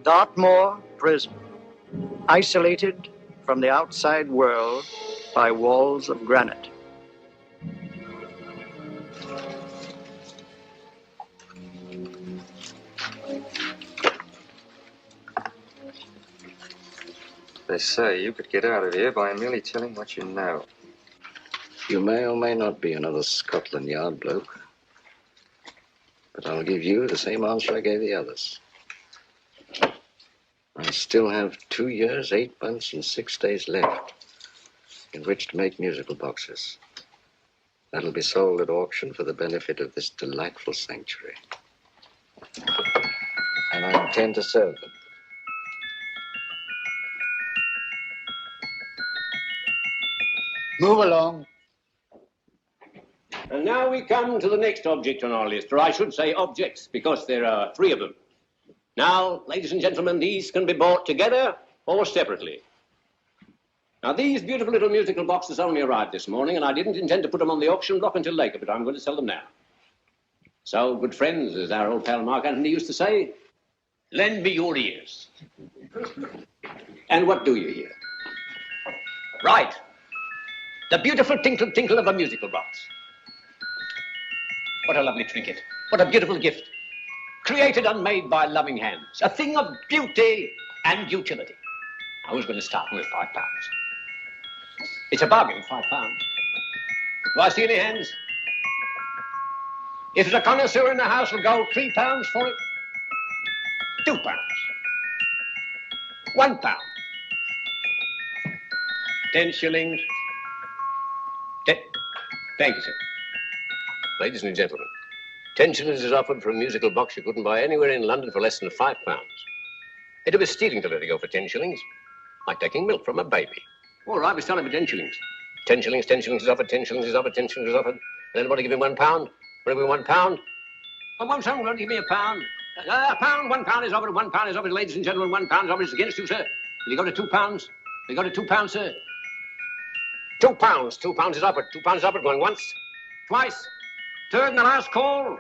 Dartmoor Prison, isolated from the outside world by walls of granite. They say you could get out of here by merely telling what you know. You may or may not be another Scotland Yard bloke, but I'll give you the same answer I gave the others. I still have 2 years, 8 months, and 6 days left in which to make musical boxes. That'll be sold at auction for the benefit of this delightful sanctuary. And I intend to serve them. Move along. And now we come to the next object on our list, or I should say objects, because there are 3 of them. Now, ladies and gentlemen, these can be bought together or separately. Now, these beautiful little musical boxes only arrived this morning, and I didn't intend to put them on the auction block until later, but I'm going to sell them now. So, good friends, as our old pal Mark Antony used to say, lend me your ears. And what do you hear? Right. The beautiful tinkle tinkle of a musical box. What a lovely trinket. What a beautiful gift. Created and made by loving hands. A thing of beauty and utility. I was going to start with £5. It's a bargain, £5. Do I see any hands? If there's a connoisseur in the house, will go £3 for it. £2. £1. 10 shillings. Thank you, sir. Ladies and gentlemen, 10 shillings is offered for a musical box you couldn't buy anywhere in London for less than £5. It'd be stealing to let it go for 10 shillings. Like taking milk from a baby. All right, we sell it for 10 shillings. 10 shillings, 10 shillings is offered, 10 shillings is offered, 10 shillings is offered. And anybody give him £1? Want to give him £1? Oh, won't someone give me a pound? A pound, £1 is offered, £1 is offered, ladies and gentlemen, £1 is offered. It's against you, sir. Will you go to £2? Will you go to £2, sir? £2. £2 is offered. £2 is offered. Going once, twice, third and the last call.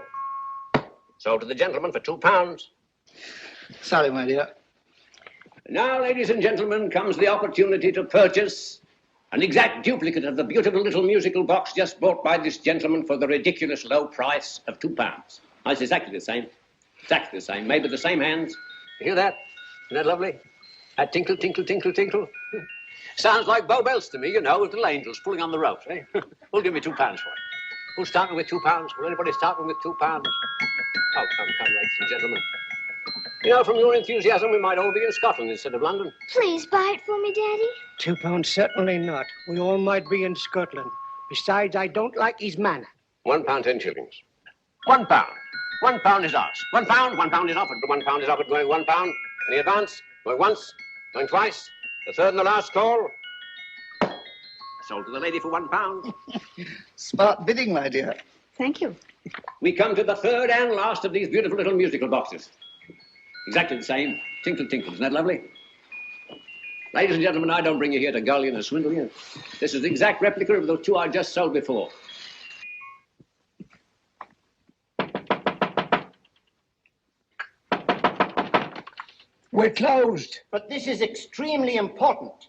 Sold to the gentleman for £2. Sorry, my dear. Now, ladies and gentlemen, comes the opportunity to purchase an exact duplicate of the beautiful little musical box just bought by this gentleman for the ridiculous low price of £2. Oh, it's exactly the same. Exactly the same. Made with the same hands. You hear that? Isn't that lovely? That tinkle, tinkle, tinkle, tinkle. Sounds like Bow Bells to me, you know, with little angels pulling on the ropes, eh? Who'll give me £2 for it? Who's starting with £2? Will anybody starting with £2? Oh, come, ladies and gentlemen. You know, from your enthusiasm, we might all be in Scotland instead of London. Please buy it for me, Daddy. £2, certainly not. We all might be in Scotland. Besides, I don't like his manner. £1, 10 shillings. £1. £1 is ours. £1 is offered. £1 is offered. Going £1. Any advance? Going once. Going twice. The third and the last call. Sold to the lady for £1. Smart bidding, my dear. Thank you. We come to the third and last of these beautiful little musical boxes. Exactly the same. Tinkle, tinkle. Isn't that lovely? Ladies and gentlemen, I don't bring you here to gull you and swindle you. This is the exact replica of those 2 I just sold before. We're closed. But this is extremely important.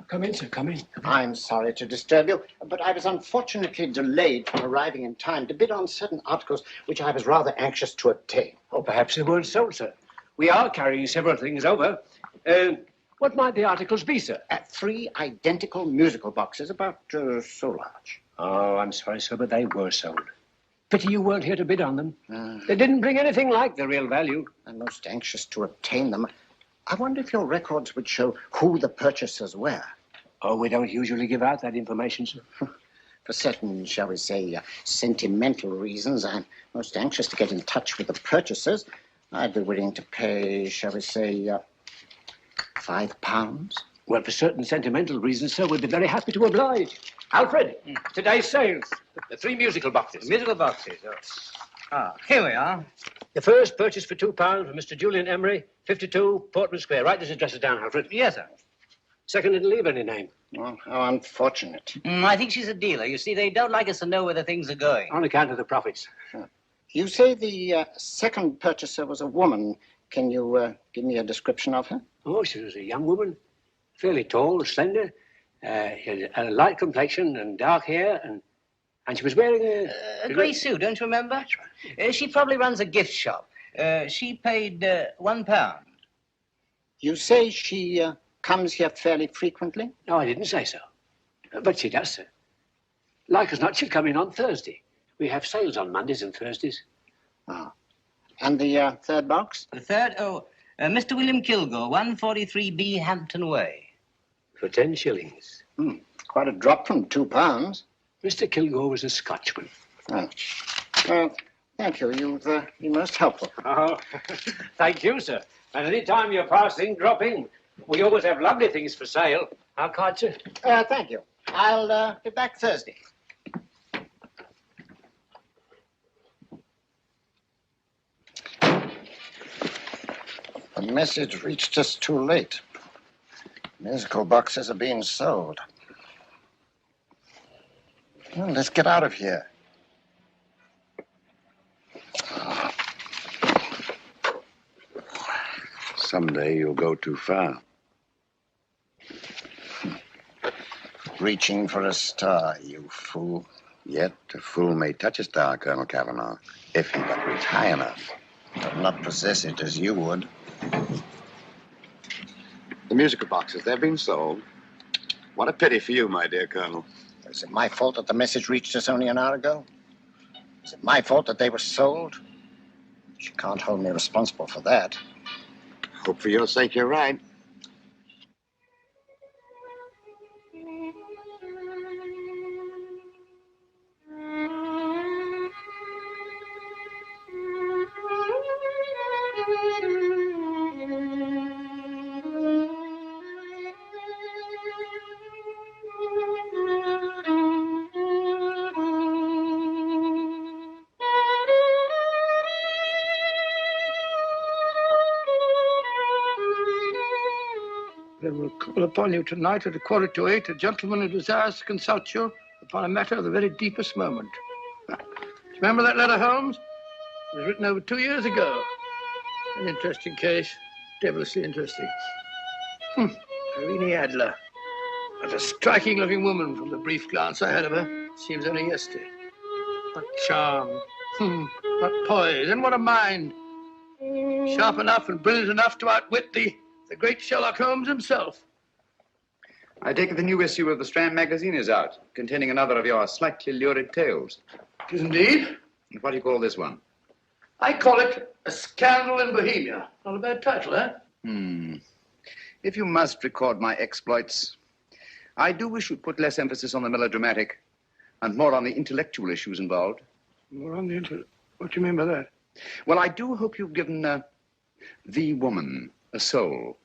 Come in, sir, come in. I'm sorry to disturb you, but I was unfortunately delayed from arriving in time to bid on certain articles which I was rather anxious to obtain. Oh, perhaps they weren't sold, sir. We are carrying several things over. What might the articles be, sir? 3 identical musical boxes, about so large. Oh, I'm sorry, sir, but they were sold. Pity you weren't here to bid on them. They didn't bring anything like the real value. I'm most anxious to obtain them. I wonder if your records would show who the purchasers were. Oh, we don't usually give out that information, sir. For certain, shall we say, sentimental reasons, I'm most anxious to get in touch with the purchasers. I'd be willing to pay, shall we say, £5. Well, for certain sentimental reasons, sir, we'd be very happy to oblige. Alfred, today's sales. The 3 musical boxes. Musical boxes. Here we are. The first purchase for £2 from Mr. Julian Emery, 52 Portman Square. Write this address down, Alfred. Yes, sir. Second didn't leave any name. Oh, how unfortunate. I think she's a dealer. You see, they don't like us to know where the things are going. On account of the profits. You say the second purchaser was a woman. Can you give me a description of her? Oh, she was a young woman. Fairly tall, slender. She had a light complexion and dark hair, and she was wearing A grey suit, don't you remember? That's right. She probably runs a gift shop. She paid £1. You say she comes here fairly frequently? No, I didn't say so. But she does, sir. Like as not, she'll come in on Thursday. We have sales on Mondays and Thursdays. Ah. And the third box? The third, Mr. William Kilgore, 143B Hampton Way. For 10 shillings. Quite a drop from £2. Mr. Kilgore was a Scotchman. Oh. Well, thank you. You've been most helpful. Oh, thank you, sir. And any time you're passing, drop in. We always have lovely things for sale. Our card, sir? Thank you. I'll be back Thursday. The message reached us too late. Musical boxes are being sold. Well, let's get out of here. Someday you'll go too far. Reaching for a star, you fool. Yet a fool may touch a star, Colonel Cavanaugh, if he but reach high enough. But not possess it as you would. The musical boxes, they've been sold. What a pity for you, my dear Colonel. Is it my fault that the message reached us only an hour ago? Is it my fault that they were sold? You can't hold me responsible for that. Hope for your sake you're right. They will call upon you tonight at 7:45, a gentleman who desires to consult you upon a matter of the very deepest moment. Remember that letter, Holmes? It was written over 2 years ago. An interesting case. Devilishly interesting. Irene Adler. What a striking-looking woman from the brief glance I had of her. Seems only yesterday. What charm. What poise. And what a mind. Sharp enough and brilliant enough to outwit the great Sherlock Holmes himself. I take it the new issue of the Strand magazine is out, containing another of your slightly lurid tales. It is indeed. And what do you call this one? I call it A Scandal in Bohemia. Not a bad title, eh? If you must record my exploits, I do wish you'd put less emphasis on the melodramatic and more on the intellectual issues involved. More on the What do you mean by that? Well, I do hope you've given the woman a soul.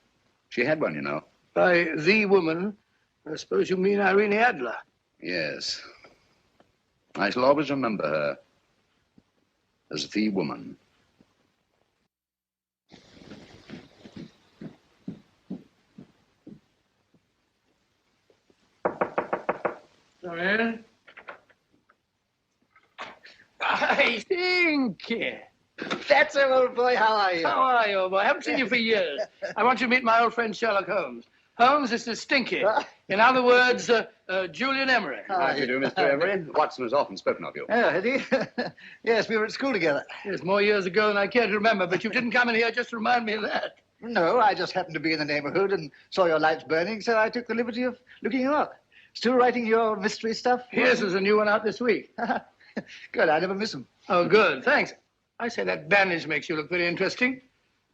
She had one, you know. By the woman, I suppose you mean Irene Adler. Yes. I shall always remember her as the woman. Come in. I think. That's it, old boy. How are you? How are you, old boy? I haven't seen you for years. I want you to meet my old friend Sherlock Holmes. Holmes, this is Stinky. In other words, Julian Emery. How do you do, Mr. Emery? Watson has often spoken of you. Oh, had he? Yes, we were at school together. Yes, more years ago than I care to remember, but you didn't come in here just to remind me of that. No, I just happened to be in the neighborhood and saw your lights burning, so I took the liberty of looking you up. Still writing your mystery stuff? Yes, there's a new one out this week. Good, I never miss them. Oh, good, thanks. I say that bandage makes you look very interesting.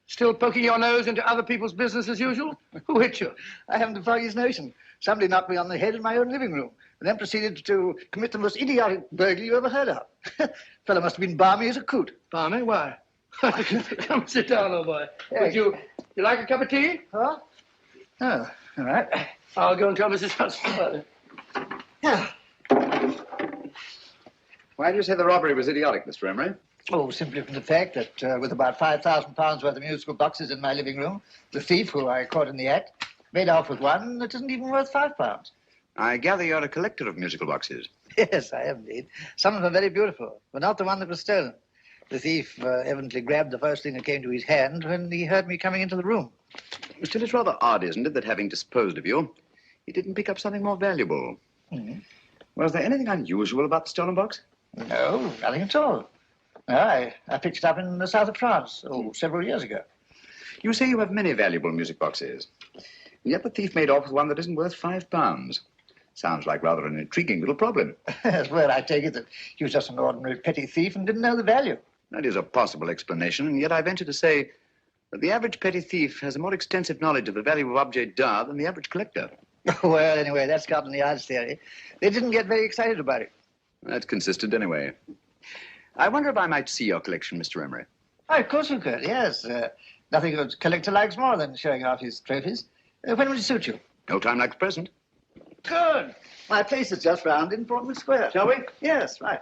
Still poking your nose into other people's business as usual? Who hit you? I haven't the foggiest notion. Somebody knocked me on the head in my own living room and then proceeded to commit the most idiotic burglary you ever heard of. Fellow must have been balmy as a coot. Balmy? Why? Come sit down, old boy. Would you like a cup of tea? Huh? Oh, all right. I'll go and tell Mrs. Hudson about it. Yeah. Why do you say the robbery was idiotic, Mr. Emery? Oh, simply from the fact that with about £5,000 worth of musical boxes in my living room, the thief, who I caught in the act, made off with one that isn't even worth £5. I gather you're a collector of musical boxes. Yes, I am indeed. Some of them are very beautiful, but not the one that was stolen. The thief evidently grabbed the first thing that came to his hand when he heard me coming into the room. Still, it's rather odd, isn't it, that having disposed of you, he didn't pick up something more valuable. Mm-hmm. Was there anything unusual about the stolen box? No, nothing at all. No, I picked it up in the south of France, several years ago. You say you have many valuable music boxes, yet the thief made off with one that isn't worth £5. Sounds like rather an intriguing little problem. Well, I take it that he was just an ordinary petty thief and didn't know the value. That is a possible explanation, and yet I venture to say that the average petty thief has a more extensive knowledge of the value of objet d'art than the average collector. Well, anyway, that's Scotland Yard's theory. They didn't get very excited about it. That's consistent anyway. I wonder if I might see your collection, Mr. Emery. Oh, of course you could, yes. Nothing a collector likes more than showing off his trophies. When would it suit you? No time like the present. Good. My place is just round in Portman Square. Shall we? Yes, right.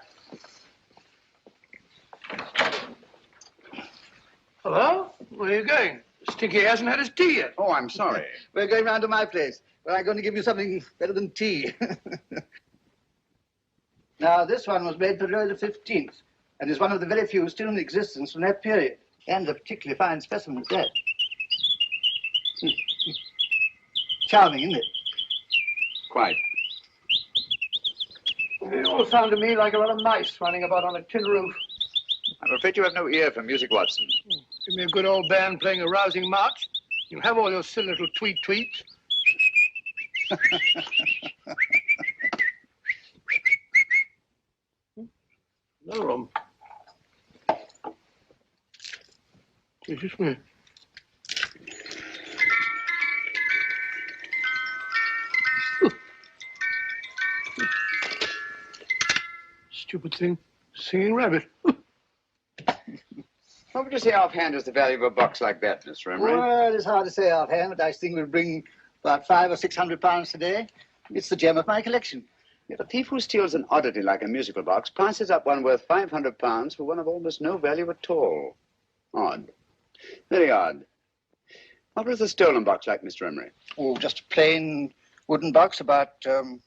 Hello? Where are you going? Stinky hasn't had his tea yet. Oh, I'm sorry. We're going round to my place, where I'm going to give you something better than tea. Now, this one was made for Louis XV, and is one of the very few still in existence from that period, and a particularly fine specimen at that. Charming, isn't it? Quite. They all sound to me like a lot of mice running about on a tin roof. I'm afraid you have no ear for music, Watson. Give me a good old band playing a rousing march. You have all your silly little tweets. No room. Excuse me. Stupid thing. Singing rabbit. What would you say offhand is the value of a box like that, Mr. Emery? Well, it's hard to say offhand, but I think we'll bring about £500 or £600 today. It's the gem of my collection. Yet a thief who steals an oddity like a musical box passes up one worth £500 for one of almost no value at all. Odd. Very odd. What was the stolen box like, Mr. Emery? Oh, just a plain wooden box about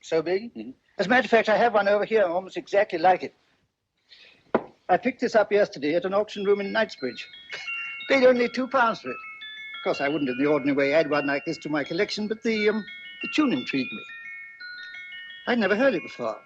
so big. Mm-hmm. As a matter of fact, I have one over here almost exactly like it. I picked this up yesterday at an auction room in Knightsbridge. Paid only £2 for it. Of course, I wouldn't in the ordinary way add one like this to my collection, but the tune intrigued me. I'd never heard it before.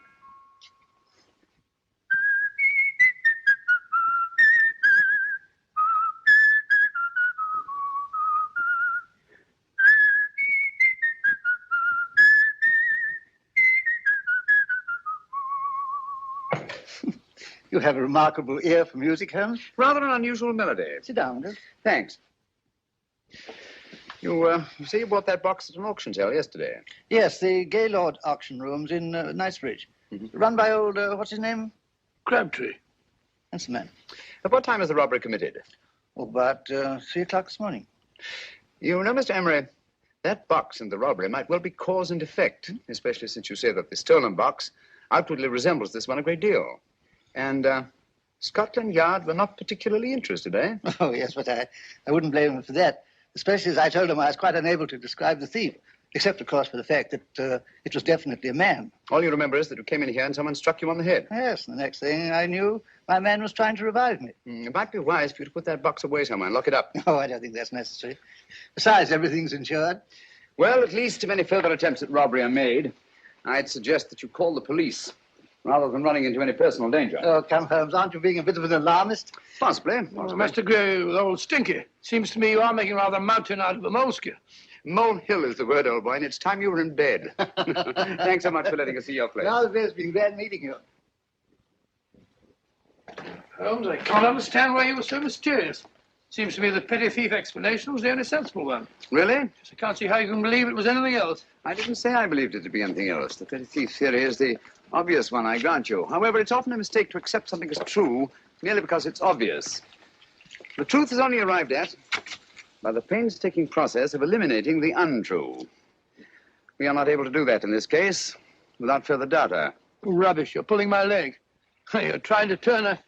You have a remarkable ear for music, Holmes. Rather an unusual melody. Sit down, Will. Thanks. You say you bought that box at an auction sale yesterday? Yes, the Gaylord auction rooms in Knightsbridge. Mm-hmm. Run by old, what's his name? Crabtree. That's the man. At what time was the robbery committed? Oh, about 3 o'clock this morning. You know, Mr. Emery, that box and the robbery might well be cause and effect, especially since you say that the stolen box outwardly resembles this one a great deal. And Scotland Yard were not particularly interested, eh? Oh, yes, but I wouldn't blame them for that, especially as I told them I was quite unable to describe the thief, except, of course, for the fact that it was definitely a man. All you remember is that you came in here and someone struck you on the head. Yes, and the next thing I knew, my man was trying to revive me. It might be wise for you to put that box away somewhere and lock it up. Oh, I don't think that's necessary. Besides, everything's insured. Well, at least if any further attempts at robbery are made, I'd suggest that you call the police rather than running into any personal danger. Oh, come, Holmes, aren't you being a bit of an alarmist? Possibly. Well, I must agree with old Stinky. Seems to me you are making rather a mountain out of a molehill. Molehill is the word, old boy, and it's time you were in bed. Thanks so much for letting us see your place. No, it's been glad meeting you. Holmes, I can't understand why you were so mysterious. Seems to me the petty thief explanation was the only sensible one. Really? I can't see how you can believe it was anything else. I didn't say I believed it to be anything else. The petty thief theory is the obvious one, I grant you. However, it's often a mistake to accept something as true merely because it's obvious. The truth is only arrived at by the painstaking process of eliminating the untrue. We are not able to do that in this case without further data. Rubbish, you're pulling my leg. You're trying to turn a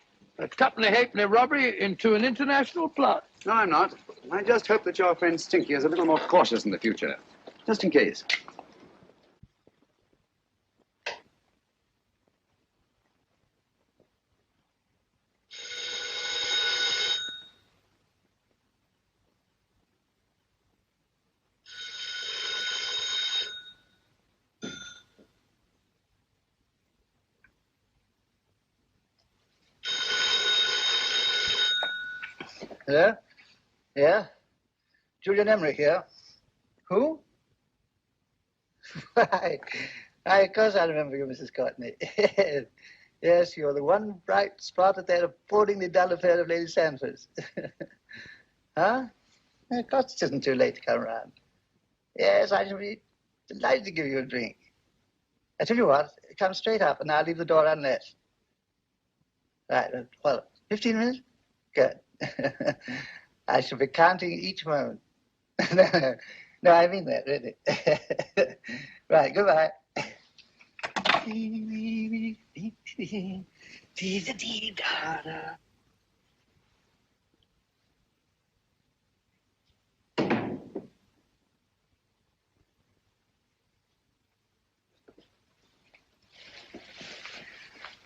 tuppenny halfpenny robbery into an international plot. No, I'm not. I just hope that your friend Stinky is a little more cautious in the future. Just in case. Hello? Yeah? Julian Emery here. Who? Why, of course I remember you, Mrs. Courtney. Yes, you're the one bright spot at that appallingly dull affair of Lady Sanford's. Huh? Of course it isn't too late to come round. Yes, I shall be delighted to give you a drink. I tell you what, come straight up and I'll leave the door unlit. Right, well, 15 minutes? Good. I shall be counting each moment. No, I mean that, really. Right, goodbye.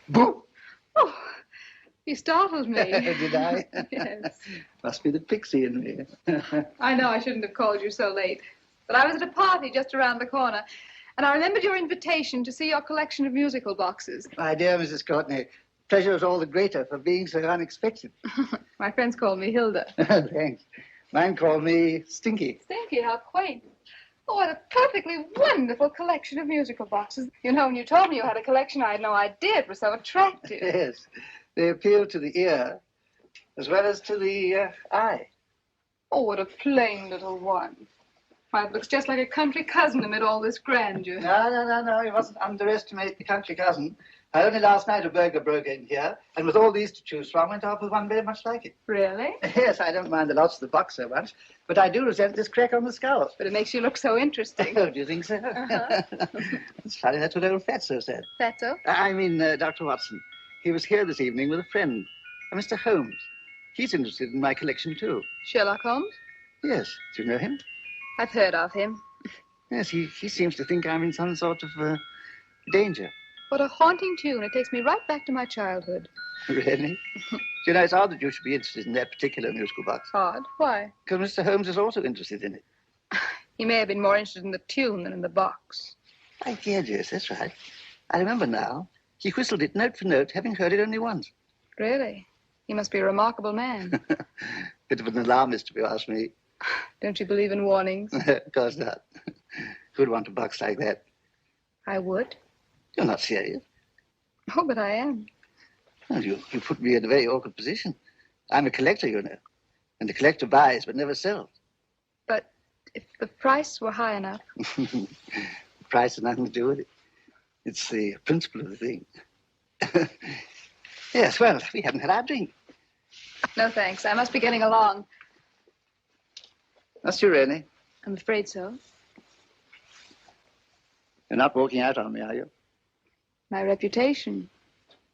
Boo! Oh, you startled me. Did I? Yes. Must be the pixie in me. I know I shouldn't have called you so late. But I was at a party just around the corner, and I remembered your invitation to see your collection of musical boxes. My dear Mrs. Courtney, pleasure is all the greater for being so unexpected. My friends call me Hilda. Thanks. Mine call me Stinky. Stinky, how quaint. Oh, what a perfectly wonderful collection of musical boxes. You know, when you told me you had a collection, I had no idea it was so attractive. Yes. They appeal to the ear as well as to the eye. Oh, what a plain little one. Why, it looks just like a country cousin amid all this grandeur. No. You mustn't underestimate the country cousin. Only last night a burglar broke in here, and with all these to choose from, went off with one very much like it. Really? Yes, I don't mind the loss of the box so much, but I do resent this crack on the skull. But it makes you look so interesting. Oh, do you think so? Uh-huh. It's funny, that's what old Fatso said. Fatso? I mean, Dr. Watson. He was here this evening with a friend, a Mr. Holmes. He's interested in my collection, too. Sherlock Holmes? Yes. Do you know him? I've heard of him. Yes, he seems to think I'm in some sort of danger. What a haunting tune. It takes me right back to my childhood. Really? You know, it's odd that you should be interested in that particular musical box. Odd? Why? Because Mr. Holmes is also interested in it. He may have been more interested in the tune than in the box. My dear, yes, that's right. I remember now. He whistled it note for note, having heard it only once. Really? He must be a remarkable man. Bit of an alarmist, if you ask me. Don't you believe in warnings? Of course not. Who'd want a box like that? I would. You're not serious. Oh, but I am. Well, you put me in a very awkward position. I'm a collector, you know. And the collector buys but never sells. But if the price were high enough... The price has nothing to do with it. It's the principle of the thing. Yes, well, we haven't had our drink. No, thanks. I must be getting along. Must you really? I'm afraid so. You're not walking out on me, are you? My reputation.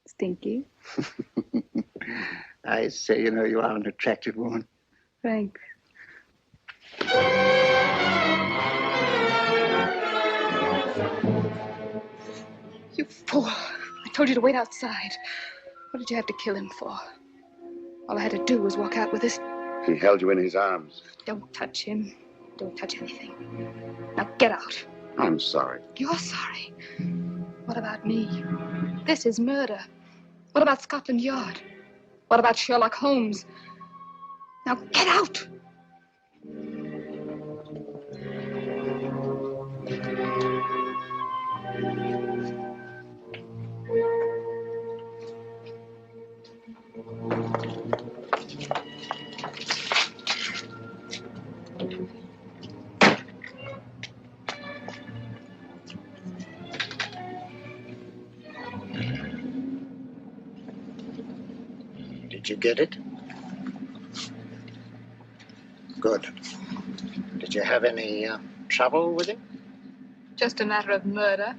Stinky. I say, you know, you are an attractive woman. Thanks. You fool. I told you to wait outside. What did you have to kill him for? All I had to do was walk out with this. He held you in his arms. Don't touch him. Don't touch anything. Now get out. I'm sorry. You're sorry. What about me? This is murder. What about Scotland Yard? What about Sherlock Holmes? Now get out! Did you get it? Good. Did you have any trouble with him? Just a matter of murder.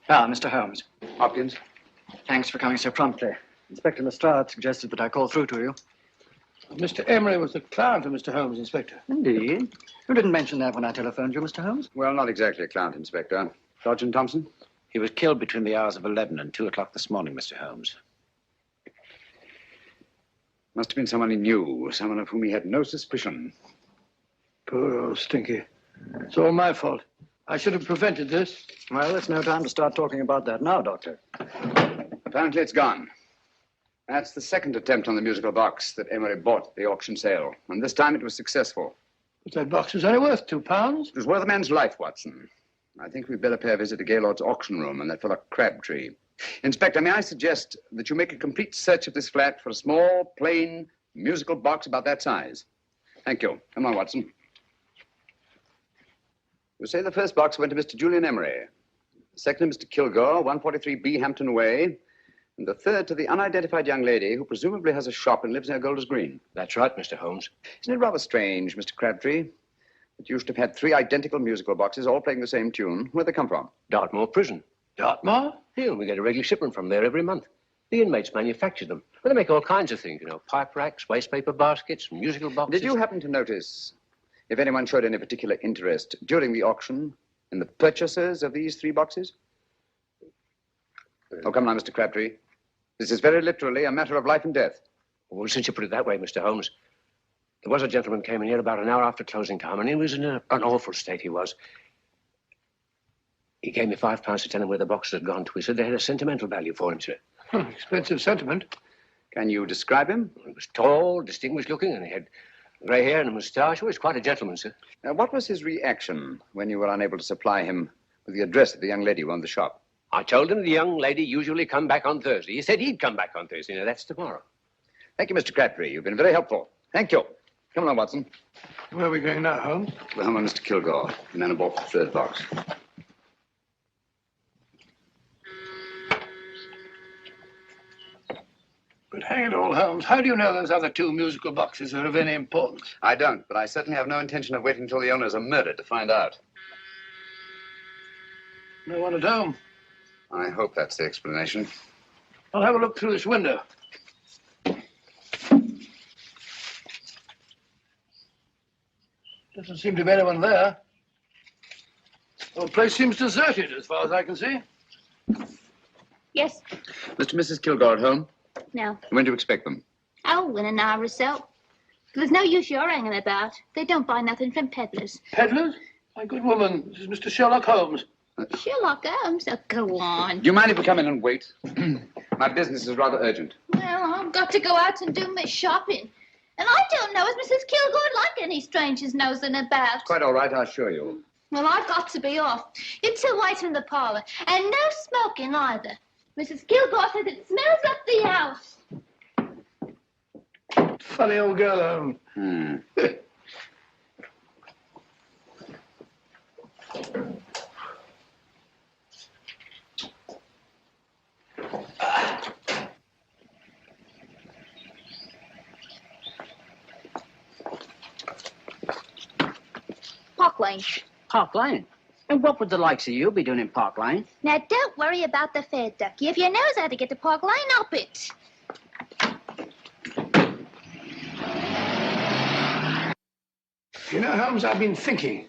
Ah, Mr. Holmes. Hopkins? Thanks for coming so promptly. Inspector Lestrade suggested that I call through to you. Mr. Emery was the client of Mr. Holmes, Inspector. Indeed. You didn't mention that when I telephoned you, Mr. Holmes. Well, not exactly a client, Inspector. Sergeant Thompson? He was killed between the hours of 11 and 2 o'clock this morning, Mr. Holmes. Must have been someone he knew, someone of whom he had no suspicion. Poor old Stinky. It's all my fault. I should have prevented this. Well, it's no time to start talking about that now, Doctor. Apparently it's gone. That's the second attempt on the musical box that Emery bought at the auction sale. And this time it was successful. But that box was only worth £2. It was worth a man's life, Watson. I think we'd better pay a visit to Gaylord's auction room and that fellow Crabtree. Inspector, may I suggest that you make a complete search of this flat for a small, plain, musical box about that size? Thank you. Come on, Watson. You say the first box went to Mr. Julian Emery, the second to Mr. Kilgore, 143B Hampton Way, and the third to the unidentified young lady who presumably has a shop and lives near Golders Green. That's right, Mr. Holmes. Isn't it rather strange, Mr. Crabtree, that you should have had 3 identical musical boxes all playing the same tune? Where'd they come from? Dartmoor Prison. Dartmoor? Here, we get a regular shipment from there every month. The inmates manufacture them. Well, they make all kinds of things, you know, pipe racks, waste paper baskets, musical boxes. Did you happen to notice if anyone showed any particular interest during the auction in the purchasers of these 3 boxes? Oh, come now, Mr. Crabtree. This is very literally a matter of life and death. Well, since you put it that way, Mr. Holmes, there was a gentleman came in here about an hour after closing time, and he was in an awful state, he was. He gave me £5 to tell him where the boxes had gone to. He said they had a sentimental value for him, sir. Expensive sentiment. Can you describe him? He was tall, distinguished looking, and he had grey hair and a moustache. He was quite a gentleman, sir. Now, what was his reaction when you were unable to supply him with the address of the young lady who owned the shop? I told him the young lady usually come back on Thursday. He said he'd come back on Thursday. Now, that's tomorrow. Thank you, Mr. Crabtree. You've been very helpful. Thank you. Come along, Watson. Where are we going now, Holmes? The home of Mr. Kilgore, the man who bought the 3rd box. But hang it all, Holmes, how do you know those other 2 musical boxes are of any importance? I don't, but I certainly have no intention of waiting until the owners are murdered to find out. No one at home. I hope that's the explanation. I'll have a look through this window. Doesn't seem to be anyone there. The place seems deserted as far as I can see. Yes. Mr. and Mrs. Kilgore at home? No. When do you expect them? Oh, in an hour or so. There's no use you're hanging about. They don't buy nothing from peddlers. Peddlers? My good woman, this is Mr. Sherlock Holmes. Sherlock Holmes? Oh, go on. Do you mind if we come in and wait? My business is rather urgent. Well, I've got to go out and do my shopping. And I don't know as Mrs. Kilgore would like any strangers nosing about. Quite all right, I assure you. Well, I've got to be off. It's a wait in the parlour. And no smoking either. Mrs. Kilgore says it smells up the house. Funny old girl, Holmes. Park Lane. Park Lane? And what would the likes of you be doing in Park Lane? Now, don't worry about the fare, Ducky. If you knows how to get to Park Lane, up it. You know, Holmes, I've been thinking.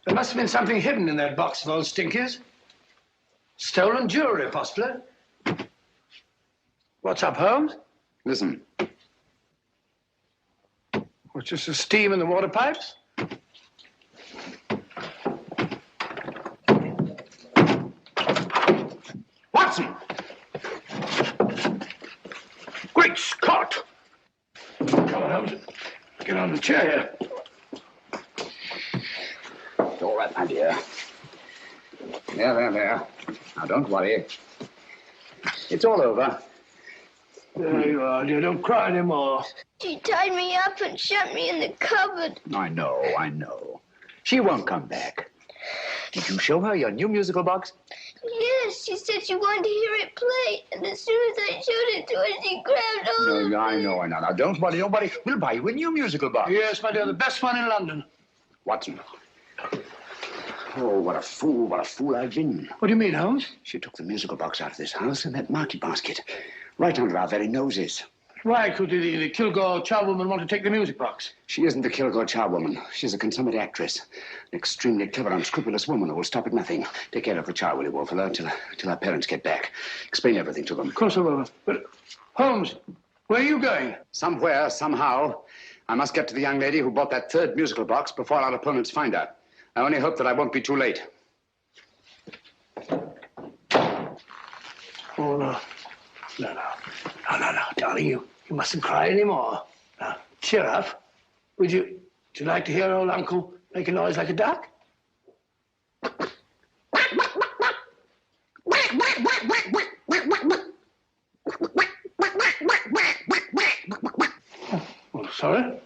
There must have been something hidden in that box of old Stinky's. Stolen jewelry, possibly. What's up, Holmes? Listen. What's just the steam in the water pipes? Watson! Great Scott! Come on, Holmes. Get on the chair here. All right, my dear. There. Now, don't worry. It's all over. There you are, dear. Don't cry anymore. She tied me up and shut me in the cupboard. I know. She won't come back. Did you show her your new musical box? Yes, she said she wanted to hear it play. And as soon as I showed it to her, she grabbed all of No, it. I know. Now, don't worry. We'll buy you a new musical box. Yes, my dear, the best one in London. Watson. Oh, what a fool I've been. What do you mean, Holmes? She took the musical box out of this house in that market basket, right under our very noses. Why could the Kilgore charwoman want to take the music box? She isn't the Kilgore charwoman. She's a consummate actress. An extremely clever, unscrupulous woman who will stop at nothing. Take care of the child, will you, Wolfella, till our parents get back. Explain everything to them. Of course I will. But, Holmes, where are you going? Somewhere, somehow. I must get to the young lady who bought that third musical box before our opponents find out. I only hope that I won't be too late. Oh, no, darling, you mustn't cry anymore. Now, cheer up. Would you like to hear old Uncle make a noise like a duck? Oh, sorry?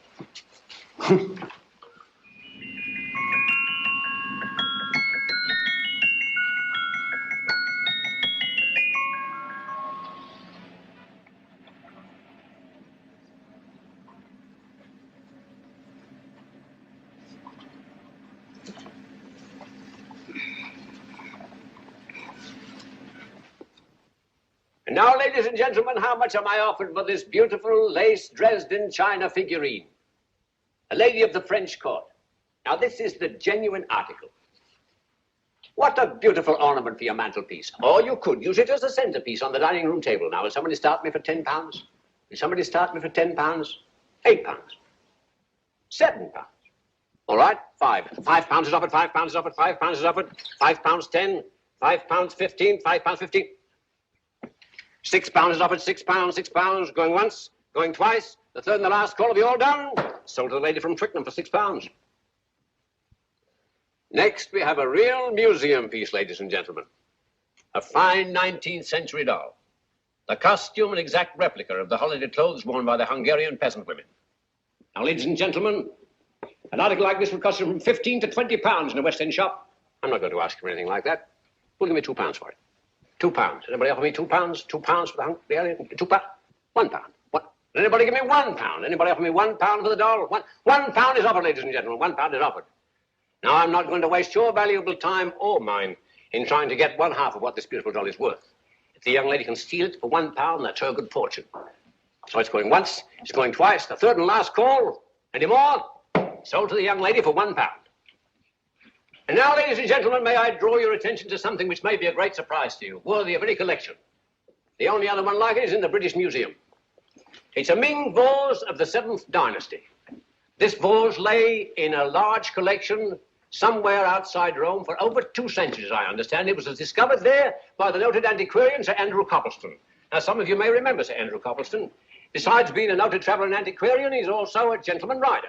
And now, ladies and gentlemen, how much am I offered for this beautiful lace Dresden china figurine? A lady of the French court. Now, this is the genuine article. What a beautiful ornament for your mantelpiece. Or you could use it as a centerpiece on the dining room table. Now, will somebody start me for £10? Will somebody start me for £10? £8? £7? All right, £5 is offered, £5 is offered, £5 is offered, £5 10, £5 15, £5 15. £6 is offered, £6, going once, going twice, the third and the last call. Have you all done? Sold to the lady from Twickenham for £6. Next, we have a real museum piece, ladies and gentlemen. A fine 19th century doll. The costume an exact replica of the holiday clothes worn by the Hungarian peasant women. Now, ladies and gentlemen, an article like this would cost you from £15 to £20 in a West End shop. I'm not going to ask you for anything like that. Who'll give me £2 for it? £2. Anybody offer me £2? £2 for the Hungarian? £2? £1. What? Anybody give me £1? Anybody offer me £1 for the doll? £1 is offered, ladies and gentlemen. £1 is offered. Now, I'm not going to waste your valuable time or mine in trying to get one half of what this beautiful doll is worth. If the young lady can steal it for £1, that's her good fortune. So it's going once, it's going twice, the third and last call. Any more? Sold to the young lady for £1. And now, ladies and gentlemen, may I draw your attention to something which may be a great surprise to you, worthy of any collection. The only other one like it is in the British Museum. It's a Ming vase of the 7th dynasty. This vase lay in a large collection somewhere outside Rome for over 2 centuries, I understand. It was discovered there by the noted antiquarian Sir Andrew Coppleston. Now, some of you may remember Sir Andrew Coppleston. Besides being a noted traveller and antiquarian, he's also a gentleman rider.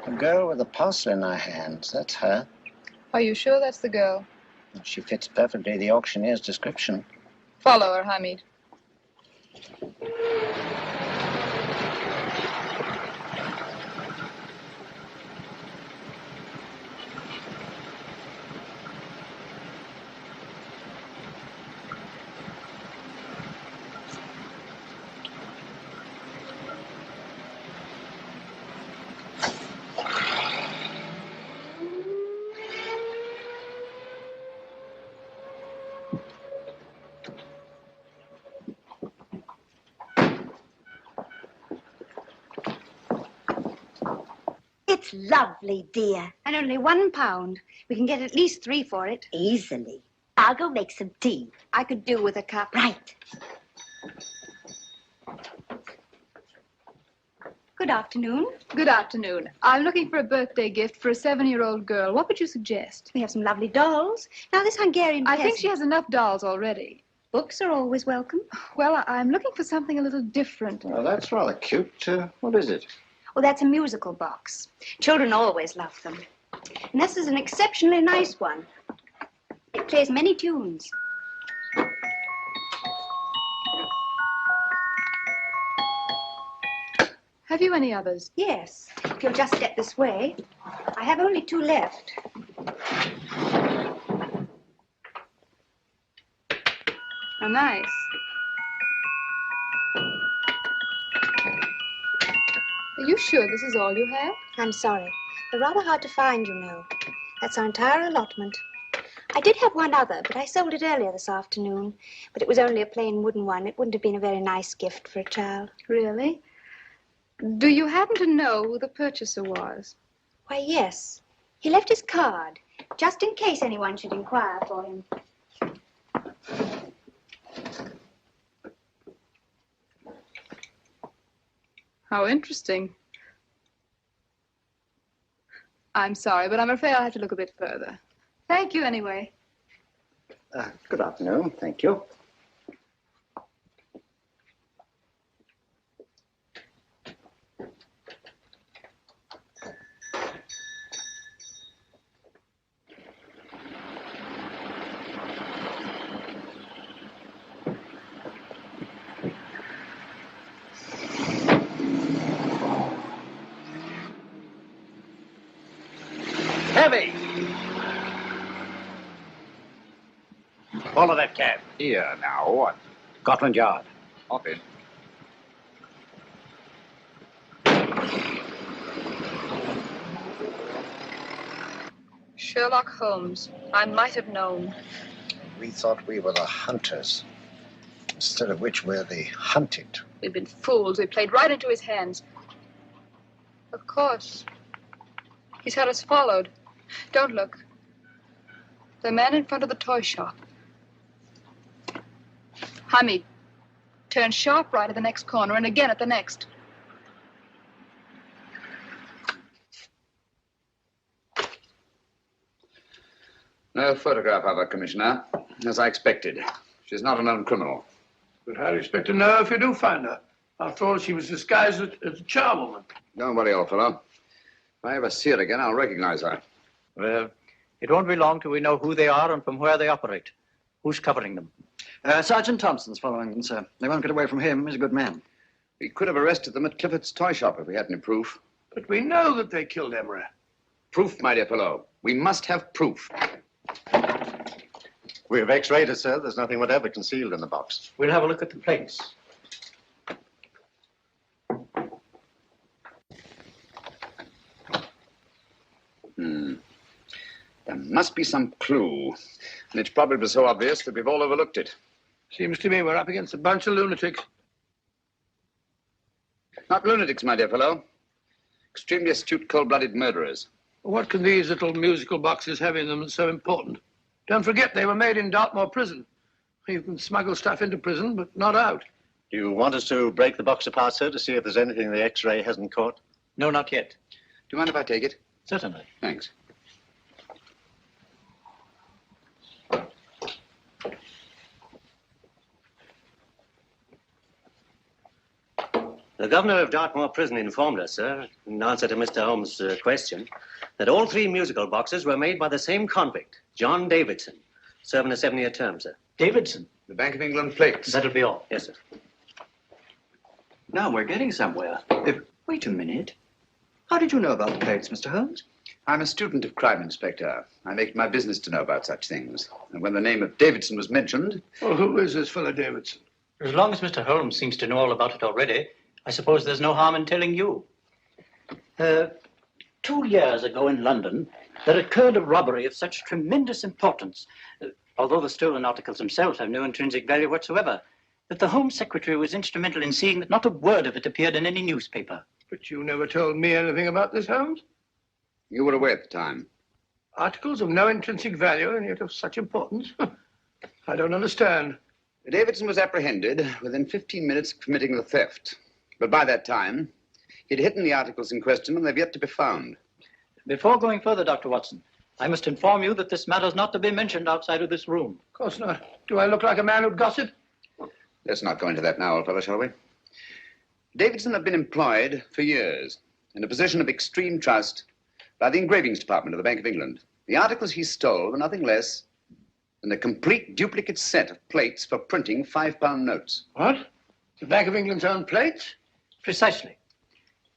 The girl with the parcel in her hands, that's her. Are you sure that's the girl? She fits perfectly the auctioneer's description. Follow her, Hamid. It's lovely, dear. And only £1. We can get at least 3 for it. Easily. I'll go make some tea. I could do with a cup. Right. Good afternoon. Good afternoon. I'm looking for a birthday gift for a 7-year-old girl. What would you suggest? We have some lovely dolls. Now, this Hungarian I peasant... think she has enough dolls already. Books are always welcome. Well, I'm looking for something a little different. Oh, that's rather cute. What is it? Oh, that's a musical box. Children always love them. And this is an exceptionally nice one. It plays many tunes. Have you any others? Yes. If you'll just step this way. I have only 2 left. Oh, nice. Are you sure this is all you have? I'm sorry. They're rather hard to find, you know. That's our entire allotment. I did have one other, but I sold it earlier this afternoon. But it was only a plain wooden one. It wouldn't have been a very nice gift for a child. Really? Do you happen to know who the purchaser was? Why, yes. He left his card, just in case anyone should inquire for him. How interesting. I'm sorry, but I'm afraid I'll have to look a bit further. Thank you anyway. Good afternoon. Thank you. Heavy! Follow that cab. Here, now, what? Scotland Yard. Hop in. Sherlock Holmes. I might have known. We thought we were the hunters, instead of which we're the hunted. We've been fools. We played right into his hands. Of course. He's had us followed. Don't look. The man in front of the toy shop. Hamid, turn sharp right at the next corner and again at the next. No photograph of her, Commissioner, as I expected. She's not a known criminal. But how do you expect to know if you do find her? After all, she was disguised as a charwoman. Don't worry, old fellow. If I ever see her again, I'll recognize her. Well, it won't be long till we know who they are and from where they operate. Who's covering them? Sergeant Thompson's following them, sir. They won't get away from him. He's a good man. We could have arrested them at Clifford's toy shop if we had any proof. But we know that they killed Emery. Proof, my dear fellow. We must have proof. We have x-rayed it, sir. There's nothing whatever concealed in the box. We'll have a look at the plates. There must be some clue. And it's probably so obvious that we've all overlooked it. Seems to me we're up against a bunch of lunatics. Not lunatics, my dear fellow. Extremely astute, cold-blooded murderers. What can these little musical boxes have in them that's so important? Don't forget, they were made in Dartmoor prison. You can smuggle stuff into prison, but not out. Do you want us to break the box apart, sir, to see if there's anything the x-ray hasn't caught? No, not yet. Do you mind if I take it? Certainly. Thanks. The governor of Dartmoor Prison informed us, sir, in answer to Mr. Holmes' question, that all 3 musical boxes were made by the same convict, John Davidson, serving a 7-year term, sir. Davidson? The Bank of England plates. That'll be all. Yes, sir. Now we're getting somewhere. Wait a minute. How did you know about the plates, Mr. Holmes? I'm a student of crime, Inspector. I make it my business to know about such things. And when the name of Davidson was mentioned... Well, who is this fellow Davidson? As long as Mr. Holmes seems to know all about it already, I suppose there's no harm in telling you. 2 years ago in London, there occurred a robbery of such tremendous importance, although the stolen articles themselves have no intrinsic value whatsoever, that the Home Secretary was instrumental in seeing that not a word of it appeared in any newspaper. But you never told me anything about this, Holmes. You were away at the time. Articles of no intrinsic value and yet of such importance? I don't understand. Davidson was apprehended within 15 minutes of committing the theft. But by that time, He'd hidden the articles in question, and they've yet to be found. Before going further, Dr. Watson, I must inform you that this matter's not to be mentioned outside of this room. Of course not. Do I look like a man who'd gossip? Let's not go into that now, old fellow, shall we? Davidson had been employed for years in a position of extreme trust by the engravings department of the Bank of England. The articles he stole were nothing less than a complete duplicate set of plates for printing £5 notes. What? The Bank of England's own plates? Precisely.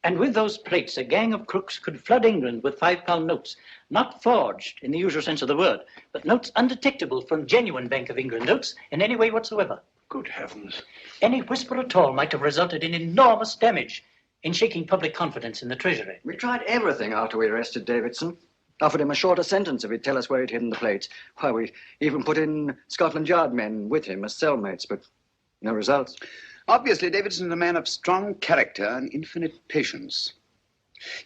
And with those plates, a gang of crooks could flood England with £5 notes, not forged in the usual sense of the word, but notes undetectable from genuine Bank of England notes in any way whatsoever. Good heavens. Any whisper at all might have resulted in enormous damage in shaking public confidence in the Treasury. We tried everything after we arrested Davidson. Offered him a shorter sentence if he'd tell us where he'd hidden the plates. Why, we even put in Scotland Yard men with him as cellmates, but no results. Obviously, Davidson's a man of strong character and infinite patience.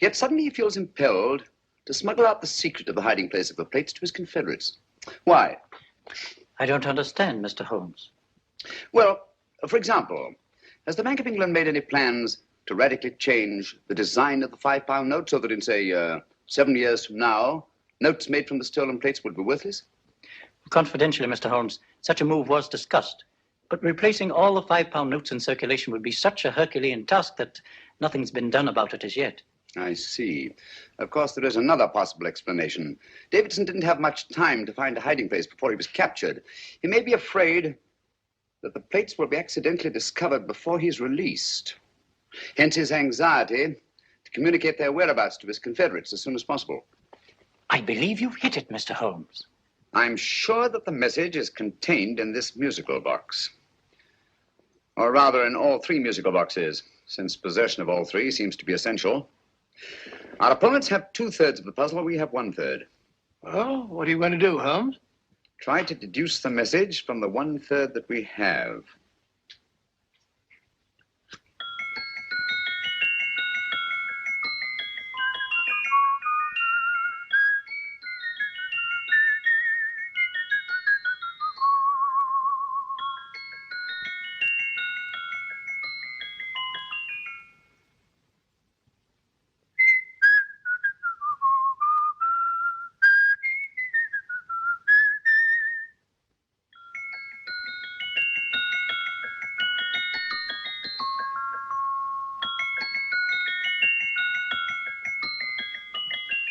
Yet suddenly he feels impelled to smuggle out the secret of the hiding place of the plates to his confederates. Why? I don't understand, Mr. Holmes. Well, for example, has the Bank of England made any plans to radically change the design of the £5 note so that in, say, 7 years from now, notes made from the stolen plates would be worthless? Confidentially, Mr. Holmes, such a move was discussed. But replacing all the £5 notes in circulation would be such a Herculean task that nothing's been done about it as yet. I see. Of course, there is another possible explanation. Davidson didn't have much time to find a hiding place before he was captured. He may be afraid that the plates will be accidentally discovered before he's released. Hence his anxiety to communicate their whereabouts to his confederates as soon as possible. I believe you've hit it, Mr. Holmes. I'm sure that the message is contained in this musical box. Or rather, in all 3 musical boxes, since possession of all 3 seems to be essential. Our opponents have 2/3 of the puzzle, we have 1/3. Well, what are you going to do, Holmes? Try to deduce the message from the 1/3 that we have.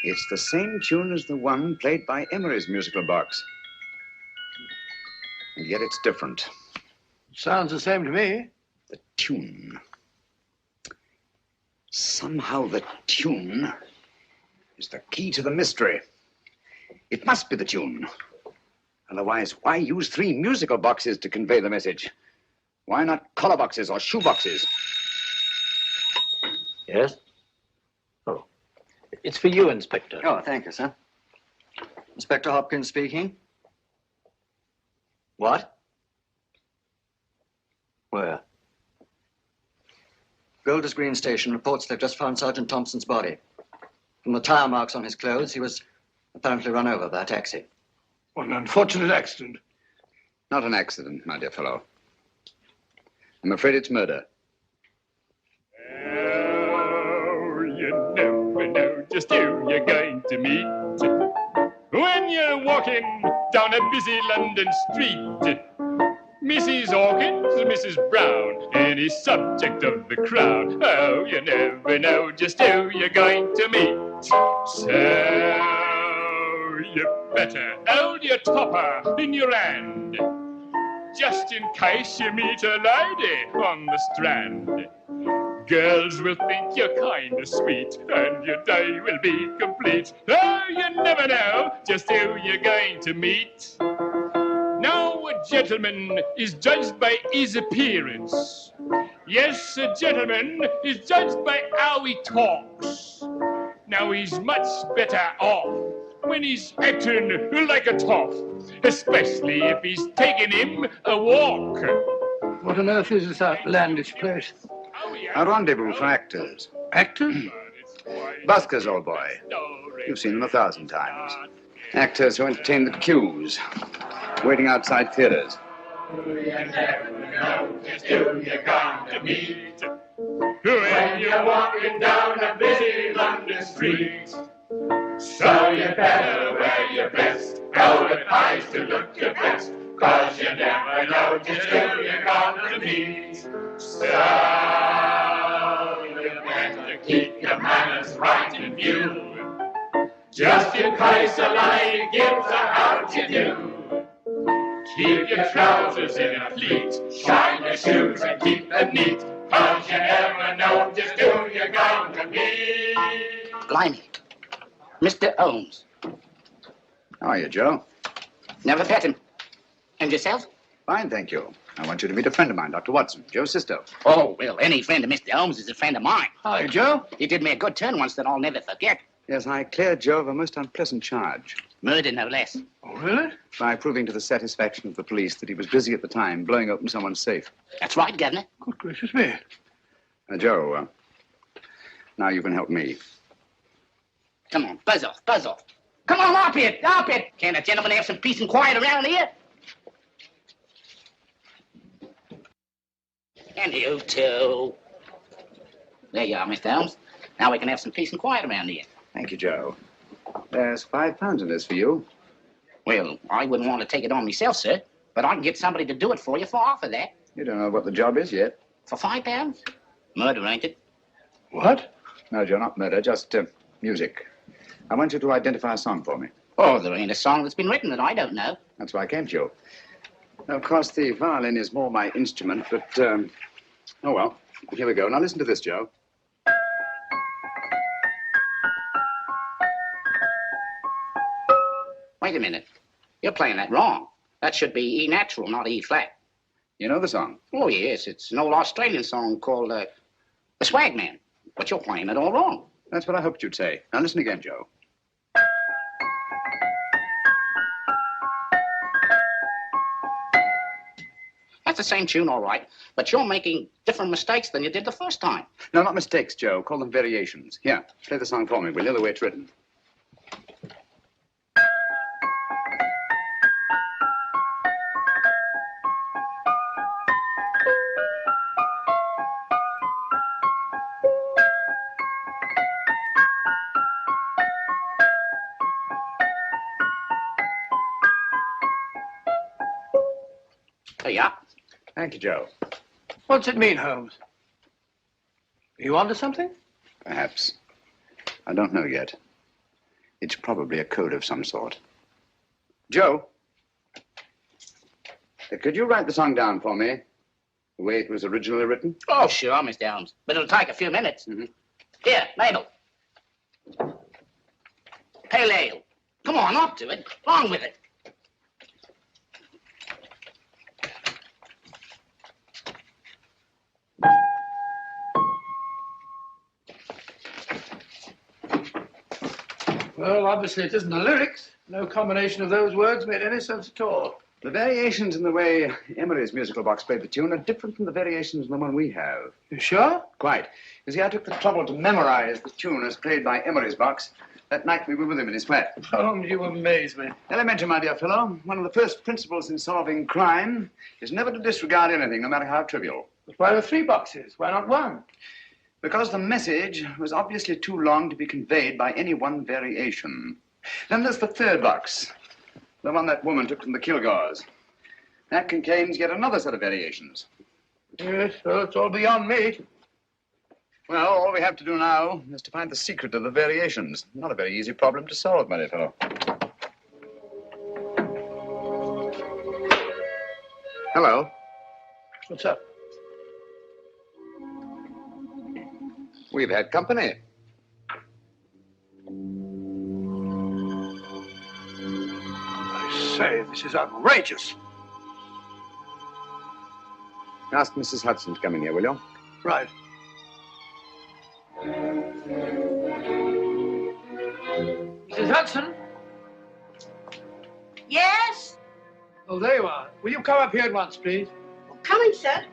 It's the same tune as the one played by Emery's musical box. And yet it's different. Sounds the same to me. The tune. Somehow the tune is the key to the mystery. It must be the tune. Otherwise, why use 3 musical boxes to convey the message? Why not collar boxes or shoe boxes? Yes? Oh. It's for you, Inspector. Oh, thank you, sir. Inspector Hopkins speaking. What? Where? Golders Green Station reports they've just found Sergeant Thompson's body. From the tire marks on his clothes, he was apparently run over by a taxi. What an unfortunate accident. Not an accident, my dear fellow. I'm afraid it's murder. Oh, you never know just who you're going to meet when you're walking down a busy London street. Mrs. Hawkins, Mrs. Brown, any subject of the crowd. Oh, you never know just who you're going to meet. So you better hold your topper in your hand, just in case you meet a lady on the Strand. Girls will think you're kind of sweet, and your day will be complete. Oh, you never know just who you're going to meet. Now, a gentleman is judged by his appearance. Yes, a gentleman is judged by how he talks. Now, he's much better off when he's acting like a toff, especially if he's taking him a walk. What on earth is this outlandish place? A rendezvous for actors. Actors? Buskers, old boy. You've seen them 1,000 times. Actors who entertain the queues, waiting outside theaters. You never know just who you're going to meet when you're you're walking down a busy London street. So you better wear your best, go advised to look your best, 'cause you never know just who you're gonna meet. So you better keep your manners right in view, just in case a lady gives a how to do. Keep your trousers in a pleat, shine your shoes and keep them neat, 'cause you never know just who you're gonna meet. Blimey. Mr. Holmes. How are you, Joe? Never met him. And yourself? Fine, thank you. I want you to meet a friend of mine, Dr. Watson, Joe's sister. Oh, well, any friend of Mr. Holmes is a friend of mine. Hi, Joe. He did me a good turn once that I'll never forget. Yes, I cleared Joe of a most unpleasant charge. Murder, no less. Oh, really? By proving to the satisfaction of the police that he was busy at the time blowing open someone's safe. That's right, Governor. Good gracious me. Joe, now you can help me. Come on, buzz off, buzz off. Come on, up it, up it. Can't a gentleman have some peace and quiet around here? And you too. There you are, Mr. Holmes. Now we can have some peace and quiet around here. Thank you, Joe. There's £5 in this for you. Well, I wouldn't want to take it on myself, sir, but I can get somebody to do it for you for half of that. You don't know what the job is yet. For £5? Murder, ain't it? What? No, Joe, not murder, just music. I want you to identify a song for me. Oh, there ain't a song that's been written that I don't know. That's why I came to you. Now, of course, the violin is more my instrument, but, oh, well, here we go. Now, listen to this, Joe. Wait a minute. You're playing that wrong. That should be E natural, not E flat. You know the song? Oh, yes. It's an old Australian song called The Swag Man. But you're playing it all wrong. That's what I hoped you'd say. Now, listen again, Joe. That's the same tune, all right. But you're making different mistakes than you did the first time. No, not mistakes, Joe. Call them variations. Here, play the song for me, will you, the way it's written. Yeah. Thank you, Joe. What's it mean, Holmes? Are you onto something? Perhaps. I don't know yet. It's probably a code of some sort. Joe, could you write the song down for me, the way it was originally written? Oh, sure, Mr. Holmes. But it'll take a few minutes. Mm-hmm. Here, Mabel. Pale ale. Come on, up to it. Along with it. Well, obviously it isn't the lyrics. No combination of those words made any sense at all. The variations in the way Emery's musical box played the tune are different from the variations in the one we have. You sure? Quite. You see, I took the trouble to memorize the tune as played by Emery's box that night we were with him in his flat. Holmes, you amaze me. Elementary, my dear fellow. One of the first principles in solving crime is never to disregard anything, no matter how trivial. But why the 3 boxes? Why not 1? Because the message was obviously too long to be conveyed by any one variation. Then there's the 3rd box, the one that woman took from the Kilgores. That contains yet another set of variations. Yes, well, it's all beyond me. Well, all we have to do now is to find the secret of the variations. Not a very easy problem to solve, my dear fellow. Hello. What's up? We've had company. I say, this is outrageous. Ask Mrs. Hudson to come in here, will you? Right. Mrs. Hudson? Yes? Oh, there you are. Will you come up here at once, please? Coming, sir.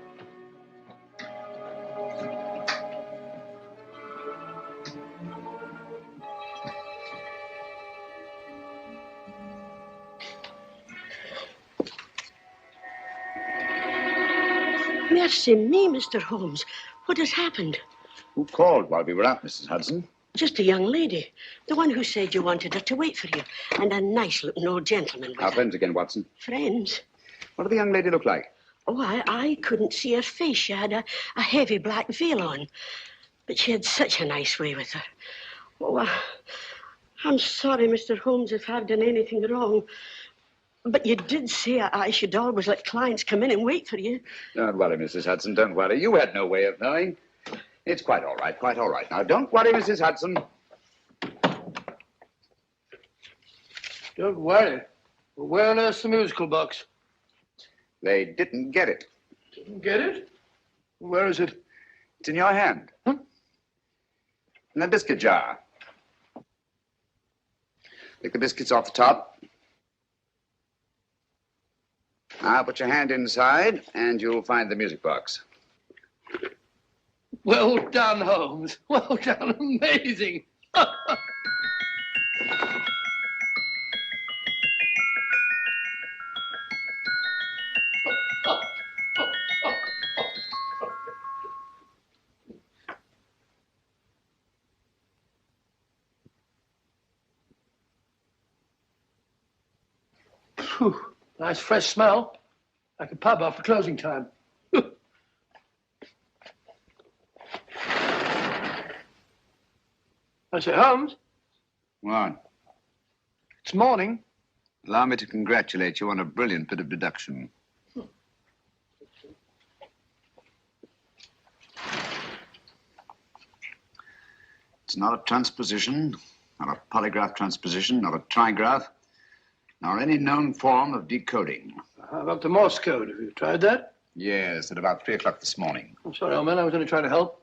Mercy me, Mr. Holmes. What has happened? Who called while we were out, Mrs. Hudson? Just a young lady. The one who said you wanted her to wait for you. And a nice-looking old gentleman with Our her. friends again, Watson. Friends? What did the young lady look like? Oh, I couldn't see her face. She had a heavy black veil on. But she had such a nice way with her. Oh, I'm sorry, Mr. Holmes, if I've done anything wrong. But you did say I should always let clients come in and wait for you. Don't worry, Mrs. Hudson, don't worry. You had no way of knowing. It's quite all right, quite all right. Now, don't worry, Mrs. Hudson. Don't worry. Well, where on earth's the musical box? They didn't get it. Didn't get it? Where is it? It's in your hand. In the biscuit jar. Take the biscuits off the top. Now put your hand inside, and you'll find the music box. Well done, Holmes. Well done. Amazing. Phew. Nice fresh smell. Like a pub after closing time. I say, Holmes, What? it's morning. Allow me to congratulate you on a brilliant bit of deduction. It's not a transposition, not a polygraph transposition, not a trigraph, nor any known form of decoding. How about the Morse code? Have you tried that? Yes, at about 3 o'clock this morning. I'm sorry, old man. I was only trying to help.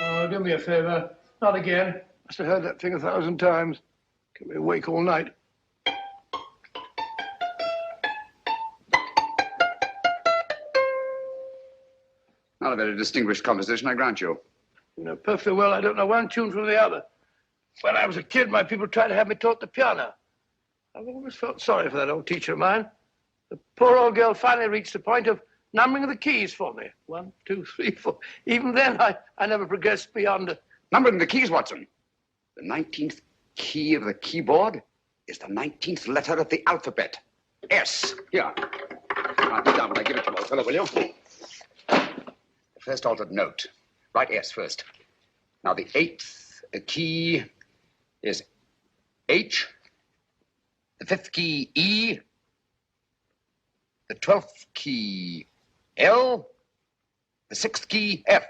Oh, do me a favor. Not again. Must have heard that thing 1,000 times. Kept me awake all night. Not a very distinguished composition, I grant you. You know perfectly well I don't know one tune from the other. When I was a kid, my people tried to have me taught the piano. I've always felt sorry for that old teacher of mine. The poor old girl finally reached the point of numbering the keys for me. 1, 2, 3, 4. Even then, I never progressed beyond... Numbering the keys, Watson. The 19th key of the keyboard is the 19th letter of the alphabet. S. Here. Write it down when I give it to you, old fellow, will you? The first altered note. Write S first. Now, the 8th key is H. The 5th key, E. The 12th key, L. The 6th key, F.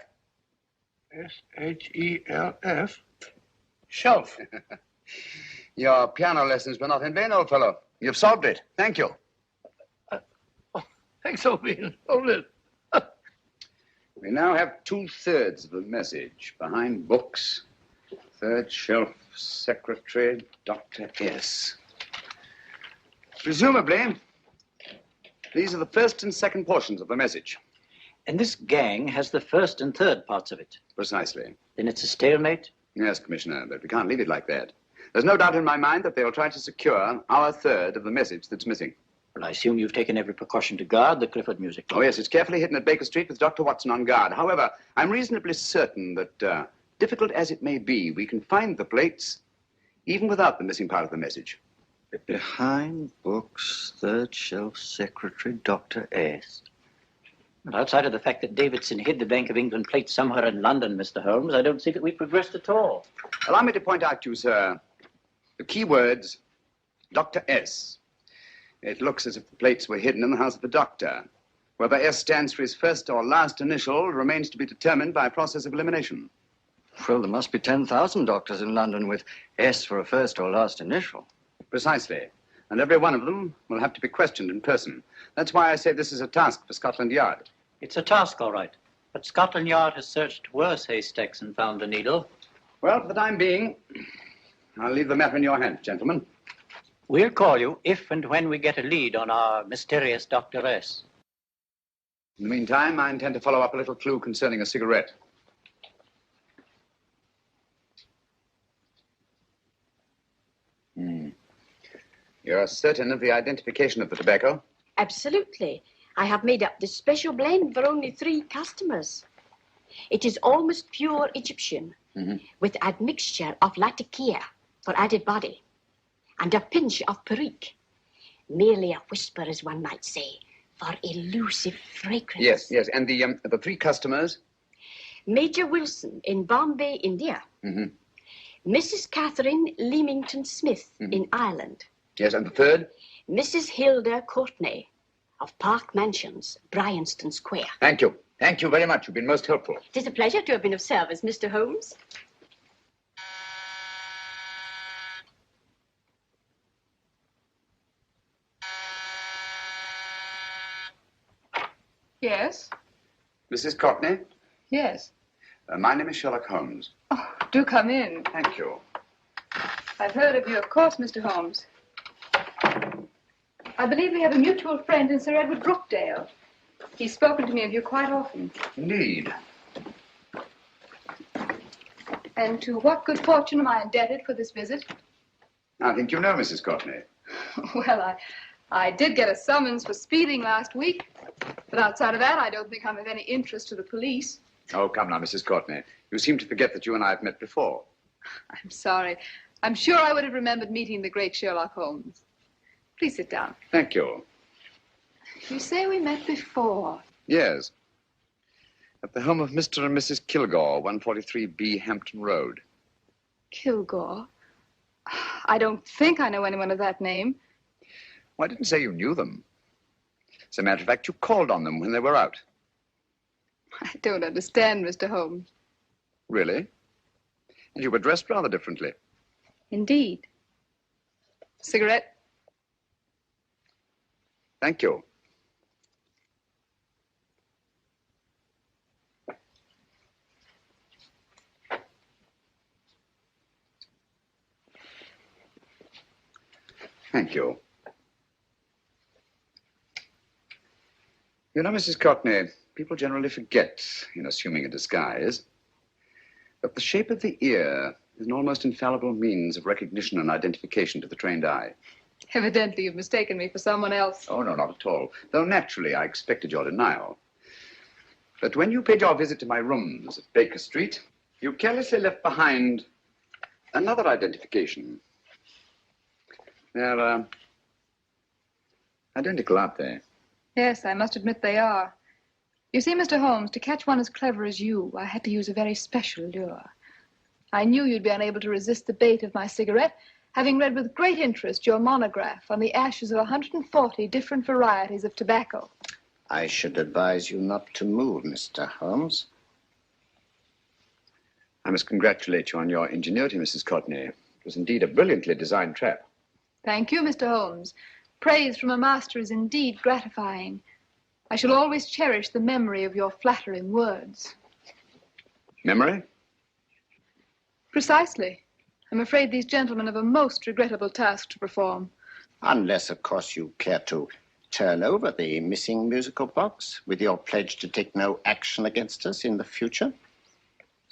S-H-E-L-F. Shelf. Your piano lessons were not in vain, old fellow. You've solved it. Thank you. Thanks, old man. Hold it. We now have 2/3 of the message. Behind books, third shelf, secretary, Dr. S. Presumably, these are the first and second portions of the message. And this gang has the first and third parts of it. Precisely. Then it's a stalemate? Yes, Commissioner, but we can't leave it like that. There's no doubt in my mind that they'll try to secure our third of the message that's missing. Well, I assume you've taken every precaution to guard the Clifford music. Oh, yes, it's carefully hidden at Baker Street with Dr. Watson on guard. However, I'm reasonably certain that, difficult as it may be, we can find the plates even without the missing part of the message. Behind books, third shelf, secretary, Dr. S. Well, outside of the fact that Davidson hid the Bank of England plate somewhere in London, Mr. Holmes, I don't see that we've progressed at all. Allow me to point out to you, sir, the key words, Dr. S. It looks as if the plates were hidden in the house of the doctor. Whether S stands for his first or last initial remains to be determined by a process of elimination. Well, there must be 10,000 doctors in London with S for a first or last initial. Precisely. And every one of them will have to be questioned in person. That's why I say this is a task for Scotland Yard. It's a task, all right. But Scotland Yard has searched worse haystacks and found the needle. Well, for the time being, I'll leave the matter in your hands, gentlemen. We'll call you if and when we get a lead on our mysterious Dr. S. In the meantime, I intend to follow up a little clue concerning a cigarette. You're certain of the identification of the tobacco? Absolutely. I have made up this special blend for only 3 customers. It is almost pure Egyptian, with admixture of latakia for added body, and a pinch of perique. Merely a whisper, as one might say, for elusive fragrance. Yes, yes. And the 3 customers? Major Wilson in Bombay, India. Mrs. Catherine Leamington Smith in Ireland. Yes, and the 3rd? Mrs. Hilda Courtney of Park Mansions, Bryanston Square. Thank you. Thank you very much. You've been most helpful. It is a pleasure to have been of service, Mr. Holmes. Yes? Mrs. Courtney? Yes. My name is Sherlock Holmes. Oh, do come in. Thank you. I've heard of you, of course, Mr. Holmes. I believe we have a mutual friend in Sir Edward Brookdale. He's spoken to me of you quite often. Indeed. And to what good fortune am I indebted for this visit? I think you know Mrs. Courtney. Well, I did get a summons for speeding last week. But outside of that, I don't think I'm of any interest to the police. Oh, come now, Mrs. Courtney. You seem to forget that you and I have met before. I'm sorry. I'm sure I would have remembered meeting the great Sherlock Holmes. Please sit down. Thank you. You say we met before. Yes. At the home of Mr. and Mrs. Kilgore, 143B Hampton Road. Kilgore? I don't think I know anyone of that name. Well, I didn't say you knew them. As a matter of fact, you called on them when they were out. I don't understand, Mr. Holmes. Really? And you were dressed rather differently. Indeed. Cigarette? Thank you. Thank you. You know, Mrs. Courtney, people generally forget, in assuming a disguise, that the shape of the ear is an almost infallible means of recognition and identification to the trained eye. Evidently, you've mistaken me for someone else. Oh, no, not at all. Though naturally, I expected your denial. But when you paid your visit to my rooms at Baker Street, you carelessly left behind another identification. They're, identical, aren't they? Yes, I must admit they are. You see, Mr. Holmes, to catch one as clever as you, I had to use a very special lure. I knew you'd be unable to resist the bait of my cigarette, having read with great interest your monograph on the ashes of 140 different varieties of tobacco. I should advise you not to move, Mr. Holmes. I must congratulate you on your ingenuity, Mrs. Courtney. It was indeed a brilliantly designed trap. Thank you, Mr. Holmes. Praise from a master is indeed gratifying. I shall always cherish the memory of your flattering words. Memory? Precisely. I'm afraid these gentlemen have a most regrettable task to perform. Unless, of course, you care to turn over the missing musical box with your pledge to take no action against us in the future.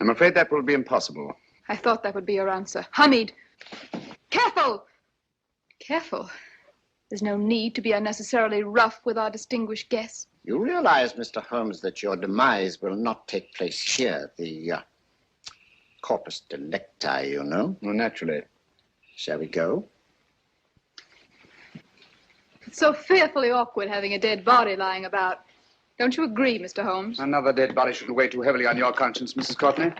I'm afraid that will be impossible. I thought that would be your answer. Hamid! Careful! Careful. There's no need to be unnecessarily rough with our distinguished guests. You realize, Mr. Holmes, that your demise will not take place here. The corpus delicti, you know. Well, naturally. Shall we go? It's so fearfully awkward having a dead body lying about. Don't you agree, Mr. Holmes? Another dead body shouldn't weigh too heavily on your conscience, Mrs. Courtney.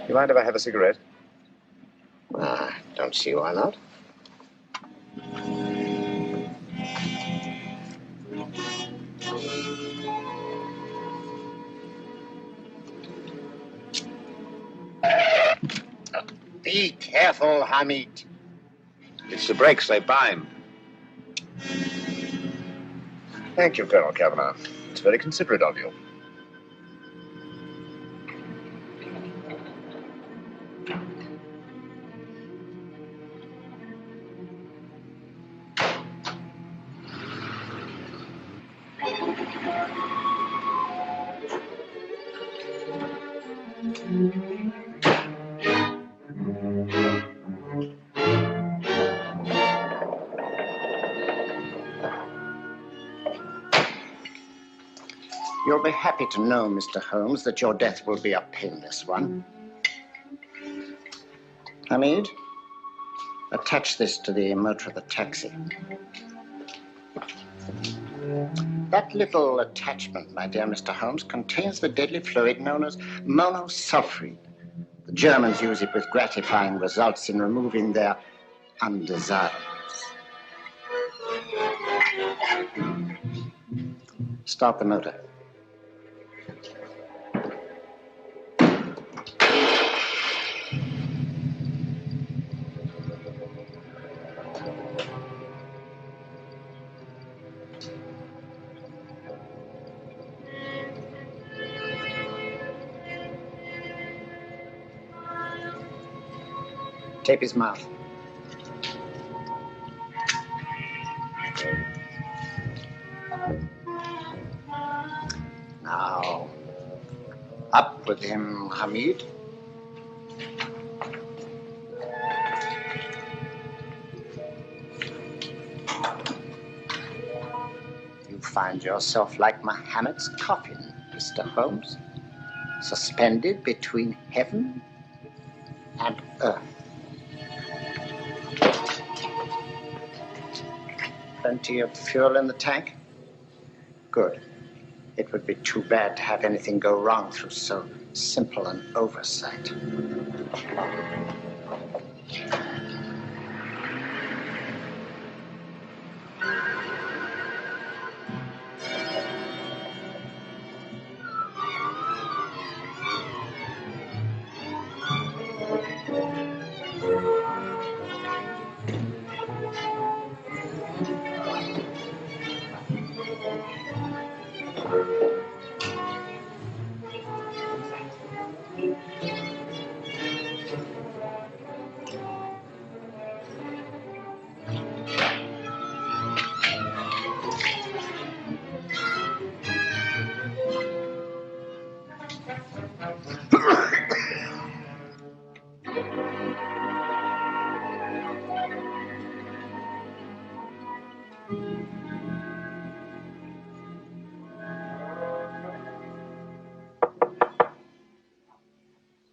You mind if I have a cigarette? Don't see why not. Be careful, Hamid. It's the brakes, they bind. Thank you, Colonel Kavanagh. It's very considerate of you. You'll be happy to know, Mr. Holmes, that your death will be a painless one. Hamid, attach this to the motor of the taxi. That little attachment, my dear Mr. Holmes, contains the deadly fluid known as monosulfide. The Germans use it with gratifying results in removing their undesirables. Start the motor. Tape his mouth. Now, up with him, Hamid. You find yourself like Muhammad's coffin, Mr. Holmes, suspended between heaven and earth. Plenty of fuel in the tank? Good. It would be too bad to have anything go wrong through so simple an oversight.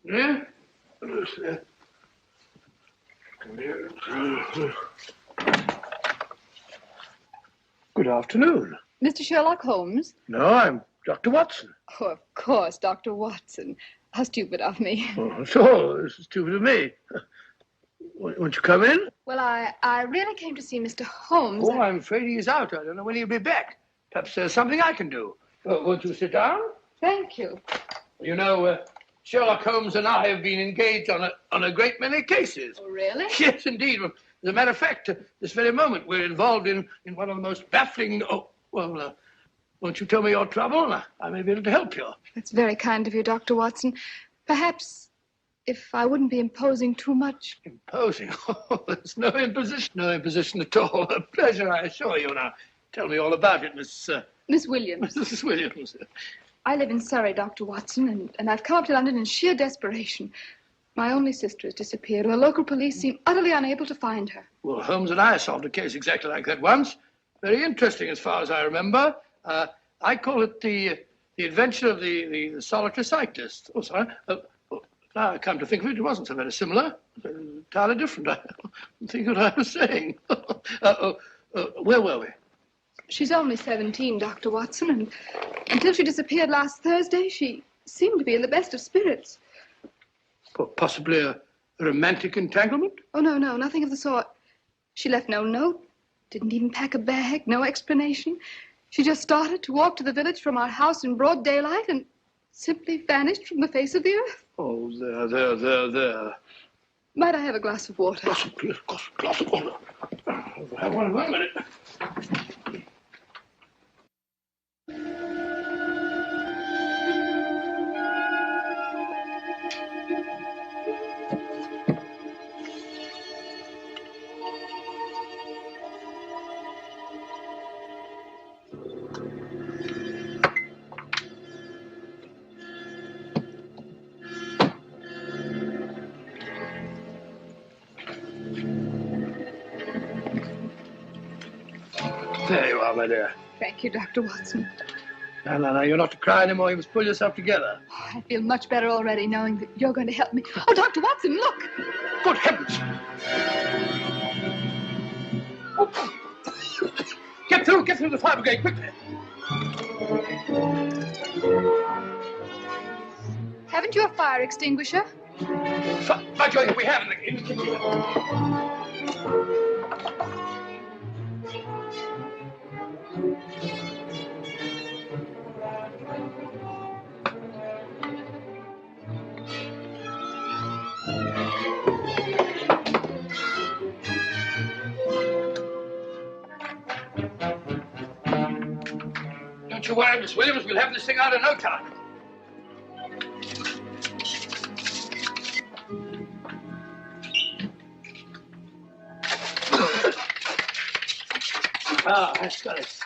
Yeah? Good afternoon. Mr. Sherlock Holmes? No, I'm Dr. Watson. Oh, of course, Dr. Watson. How stupid of me. Oh, so, this is stupid of me. Won't you come in? Well, I really came to see Mr. Holmes. Oh, I'm afraid he's out. I don't know when he'll be back. Perhaps there's something I can do. Won't you sit down? Thank you. You know, Sherlock Holmes and I have been engaged on a great many cases. Oh, really? Yes, indeed. As a matter of fact, this very moment, we're involved in one of the most baffling... Oh, well, won't you tell me your trouble? I may be able to help you. That's very kind of you, Dr. Watson. Perhaps if I wouldn't be imposing too much. Imposing? Oh, there's no imposition. No imposition at all. A pleasure, I assure you. Now, tell me all about it, Miss Williams. Mrs. Williams. I live in Surrey, Dr. Watson, and I've come up to London in sheer desperation. My only sister has disappeared, and the local police seem utterly unable to find her. Well, Holmes and I solved a case exactly like that once. Very interesting, as far as I remember. I call it the adventure of the solitary cyclist. Oh, sorry. Now I come to think of it, it wasn't so very similar. Entirely different. I don't think what I was saying. Where were we? She's only 17, Dr. Watson, and until she disappeared last Thursday, she seemed to be in the best of spirits. Possibly a romantic entanglement? Oh, no, nothing of the sort. She left no note, didn't even pack a bag, no explanation. She just started to walk to the village from our house in broad daylight and simply vanished from the face of the earth. Oh, there. Might I have a glass of water? Glass of water. Have one minute. There you are, my dear. Thank you, Dr. Watson. No, you're not to cry anymore. You must pull yourself together. I feel much better already knowing that you're going to help me. Oh, Dr. Watson, look! Good heavens! Get through the fire brigade, quickly! Haven't you a fire extinguisher? By Jove, we have in the kitchen. Don't you worry, Miss Williams. We'll have this thing out in no time. That's got it.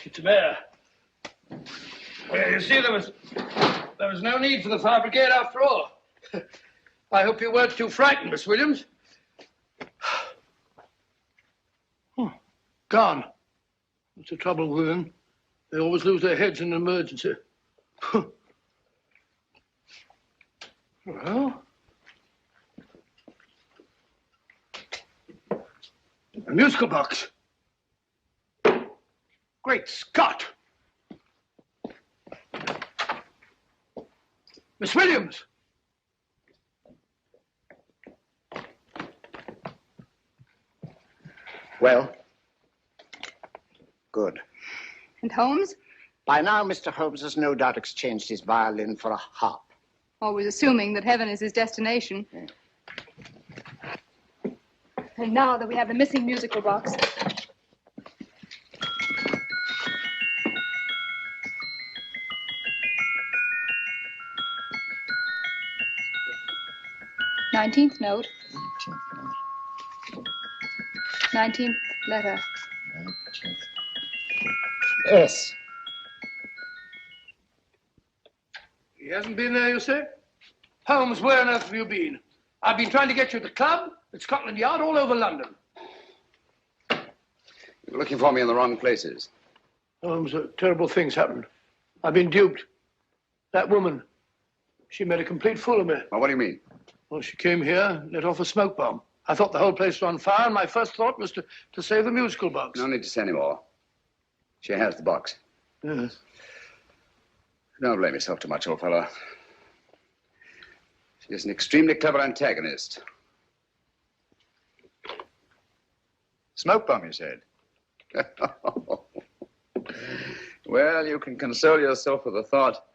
Get some air. Well, you see, there was no need for the fire brigade after all. I hope you weren't too frightened, Miss Williams. Gone. That's the trouble with them. They always lose their heads in an emergency. Well, a musical box. Great Scott! Miss Williams! Well? Good. And Holmes? By now, Mr. Holmes has no doubt exchanged his violin for a harp. Always assuming that heaven is his destination. And now that we have the missing musical box. Nineteenth note. 19th letter. Yes. He hasn't been there, you say? Holmes, where on earth have you been? I've been trying to get you at the club, at Scotland Yard, all over London. You're looking for me in the wrong places. Holmes, terrible things happened. I've been duped. That woman, she made a complete fool of me. Well, what do you mean? Well, she came here, let off a smoke bomb. I thought the whole place was on fire, and my first thought was to save the musical box. No need to say any more. She has the box. Yes. Don't blame yourself too much, old fellow. She's an extremely clever antagonist. Smoke bomb, you said? Well, you can console yourself with the thought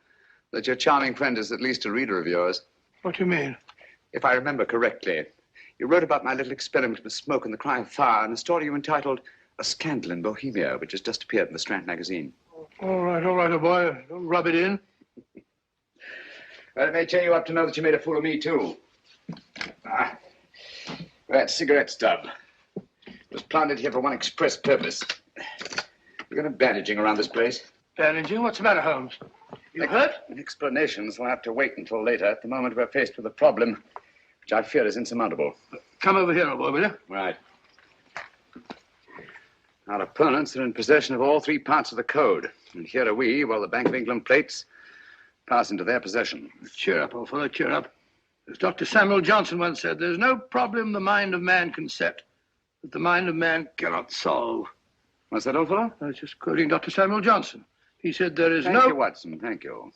that your charming friend is at least a reader of yours. What do you mean? If I remember correctly, you wrote about my little experiment with smoke and the cry of fire in a story you entitled A Scandal in Bohemia, which has just appeared in the Strand magazine. All right, old boy. Don't rub it in. Well, it may cheer you up to know that you made a fool of me, too. That cigarette stub was planted here for one express purpose. You're going to bandaging around this place. Bandaging? What's the matter, Holmes? You hurt? Explanations will have to wait until later. At the moment, we're faced with a problem which I fear is insurmountable. Come over here, old boy, will you? Right. Our opponents are in possession of all three parts of the code. And here are we, while the Bank of England plates pass into their possession. Cheer up, old fellow, cheer up. As Dr. Samuel Johnson once said, there's no problem the mind of man can set that the mind of man cannot solve. What's that, old fellow? I was just quoting Dr. Samuel Johnson. He said there is Thank you, Watson. Thank you.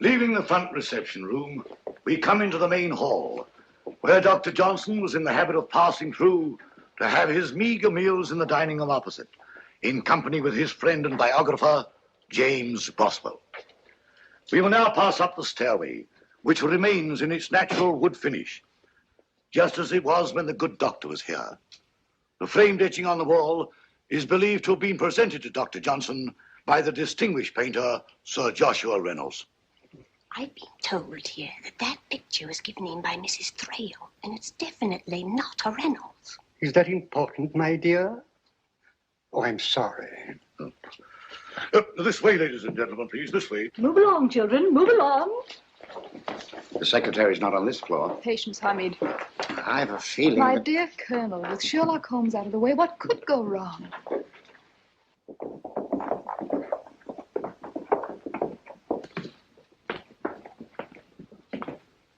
Leaving the front reception room, we come into the main hall, where Dr. Johnson was in the habit of passing through to have his meager meals in the dining room opposite, in company with his friend and biographer, James Boswell. We will now pass up the stairway, which remains in its natural wood finish, just as it was when the good doctor was here. The framed etching on the wall is believed to have been presented to Dr. Johnson by the distinguished painter, Sir Joshua Reynolds. I've been told here that picture was given in by Mrs. Thrale, and it's definitely not a Reynolds. Is that important, my dear? Oh, I'm sorry. This way, ladies and gentlemen, please, this way. Move along, children, move along. The secretary's not on this floor. Patience, Hamid. I've a feeling My that... dear Colonel, with Sherlock Holmes out of the way, what could go wrong?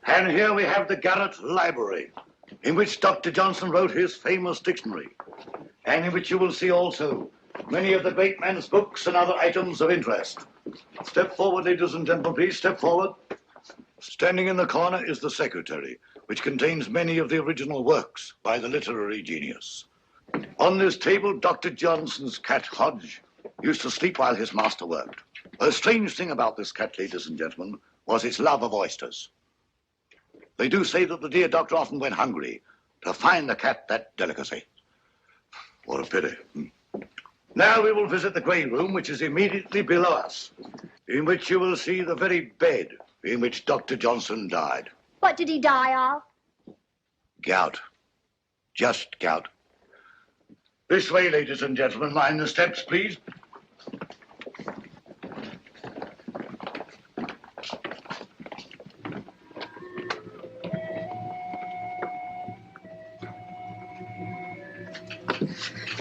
And here we have the Garrett Library, in which Dr. Johnson wrote his famous dictionary, and in which you will see also many of the great man's books and other items of interest. Step forward, ladies and gentlemen, please, step forward. Standing in the corner is the secretary, which contains many of the original works by the literary genius. On this table, Dr. Johnson's cat, Hodge, used to sleep while his master worked. A strange thing about this cat, ladies and gentlemen, was its love of oysters. They do say that the dear doctor often went hungry to find the cat that delicacy. What a pity. Now we will visit the grey room, which is immediately below us, in which you will see the very bed in which Dr. Johnson died. What did he die of? Gout. Just gout. This way, ladies and gentlemen. Mind the steps, please.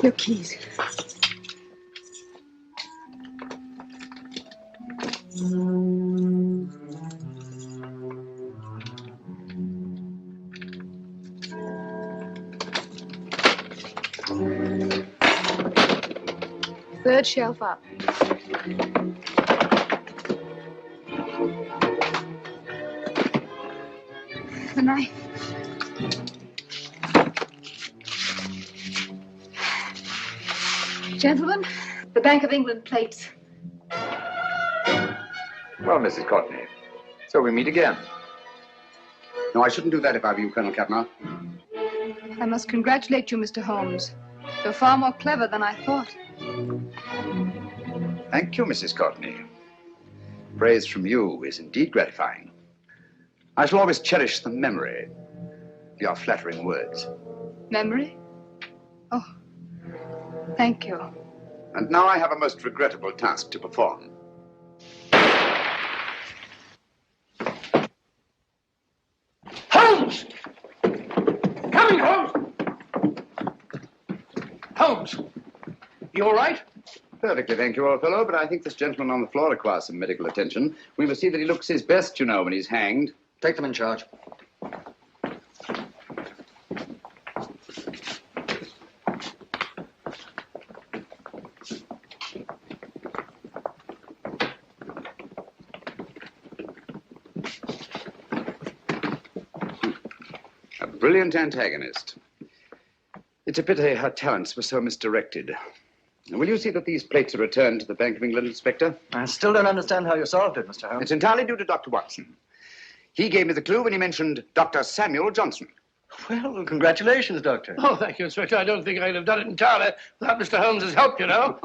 Your keys. Third shelf up. The knife. Gentlemen, the Bank of England plates. Well, Mrs. Courtney, so we meet again. No, I shouldn't do that if I were you, Colonel Capner. I must congratulate you, Mr. Holmes. You're far more clever than I thought. Thank you, Mrs. Courtney. Praise from you is indeed gratifying. I shall always cherish the memory of your flattering words. Memory? Oh, thank you. And now I have a most regrettable task to perform. Holmes! Coming, Holmes! Holmes, you all right? Perfectly, thank you, old fellow, but I think this gentleman on the floor requires some medical attention. We must see that he looks his best, you know, when he's hanged. Take them in charge. A brilliant antagonist. It's a pity her talents were so misdirected. Will you see that these plates are returned to the Bank of England, Inspector? I still don't understand how you solved it, Mr. Holmes. It's entirely due to Dr. Watson. He gave me the clue when he mentioned Dr. Samuel Johnson. Well, congratulations, Doctor. Oh, thank you, Inspector. I don't think I'd have done it entirely without Mr. Holmes's help, you know.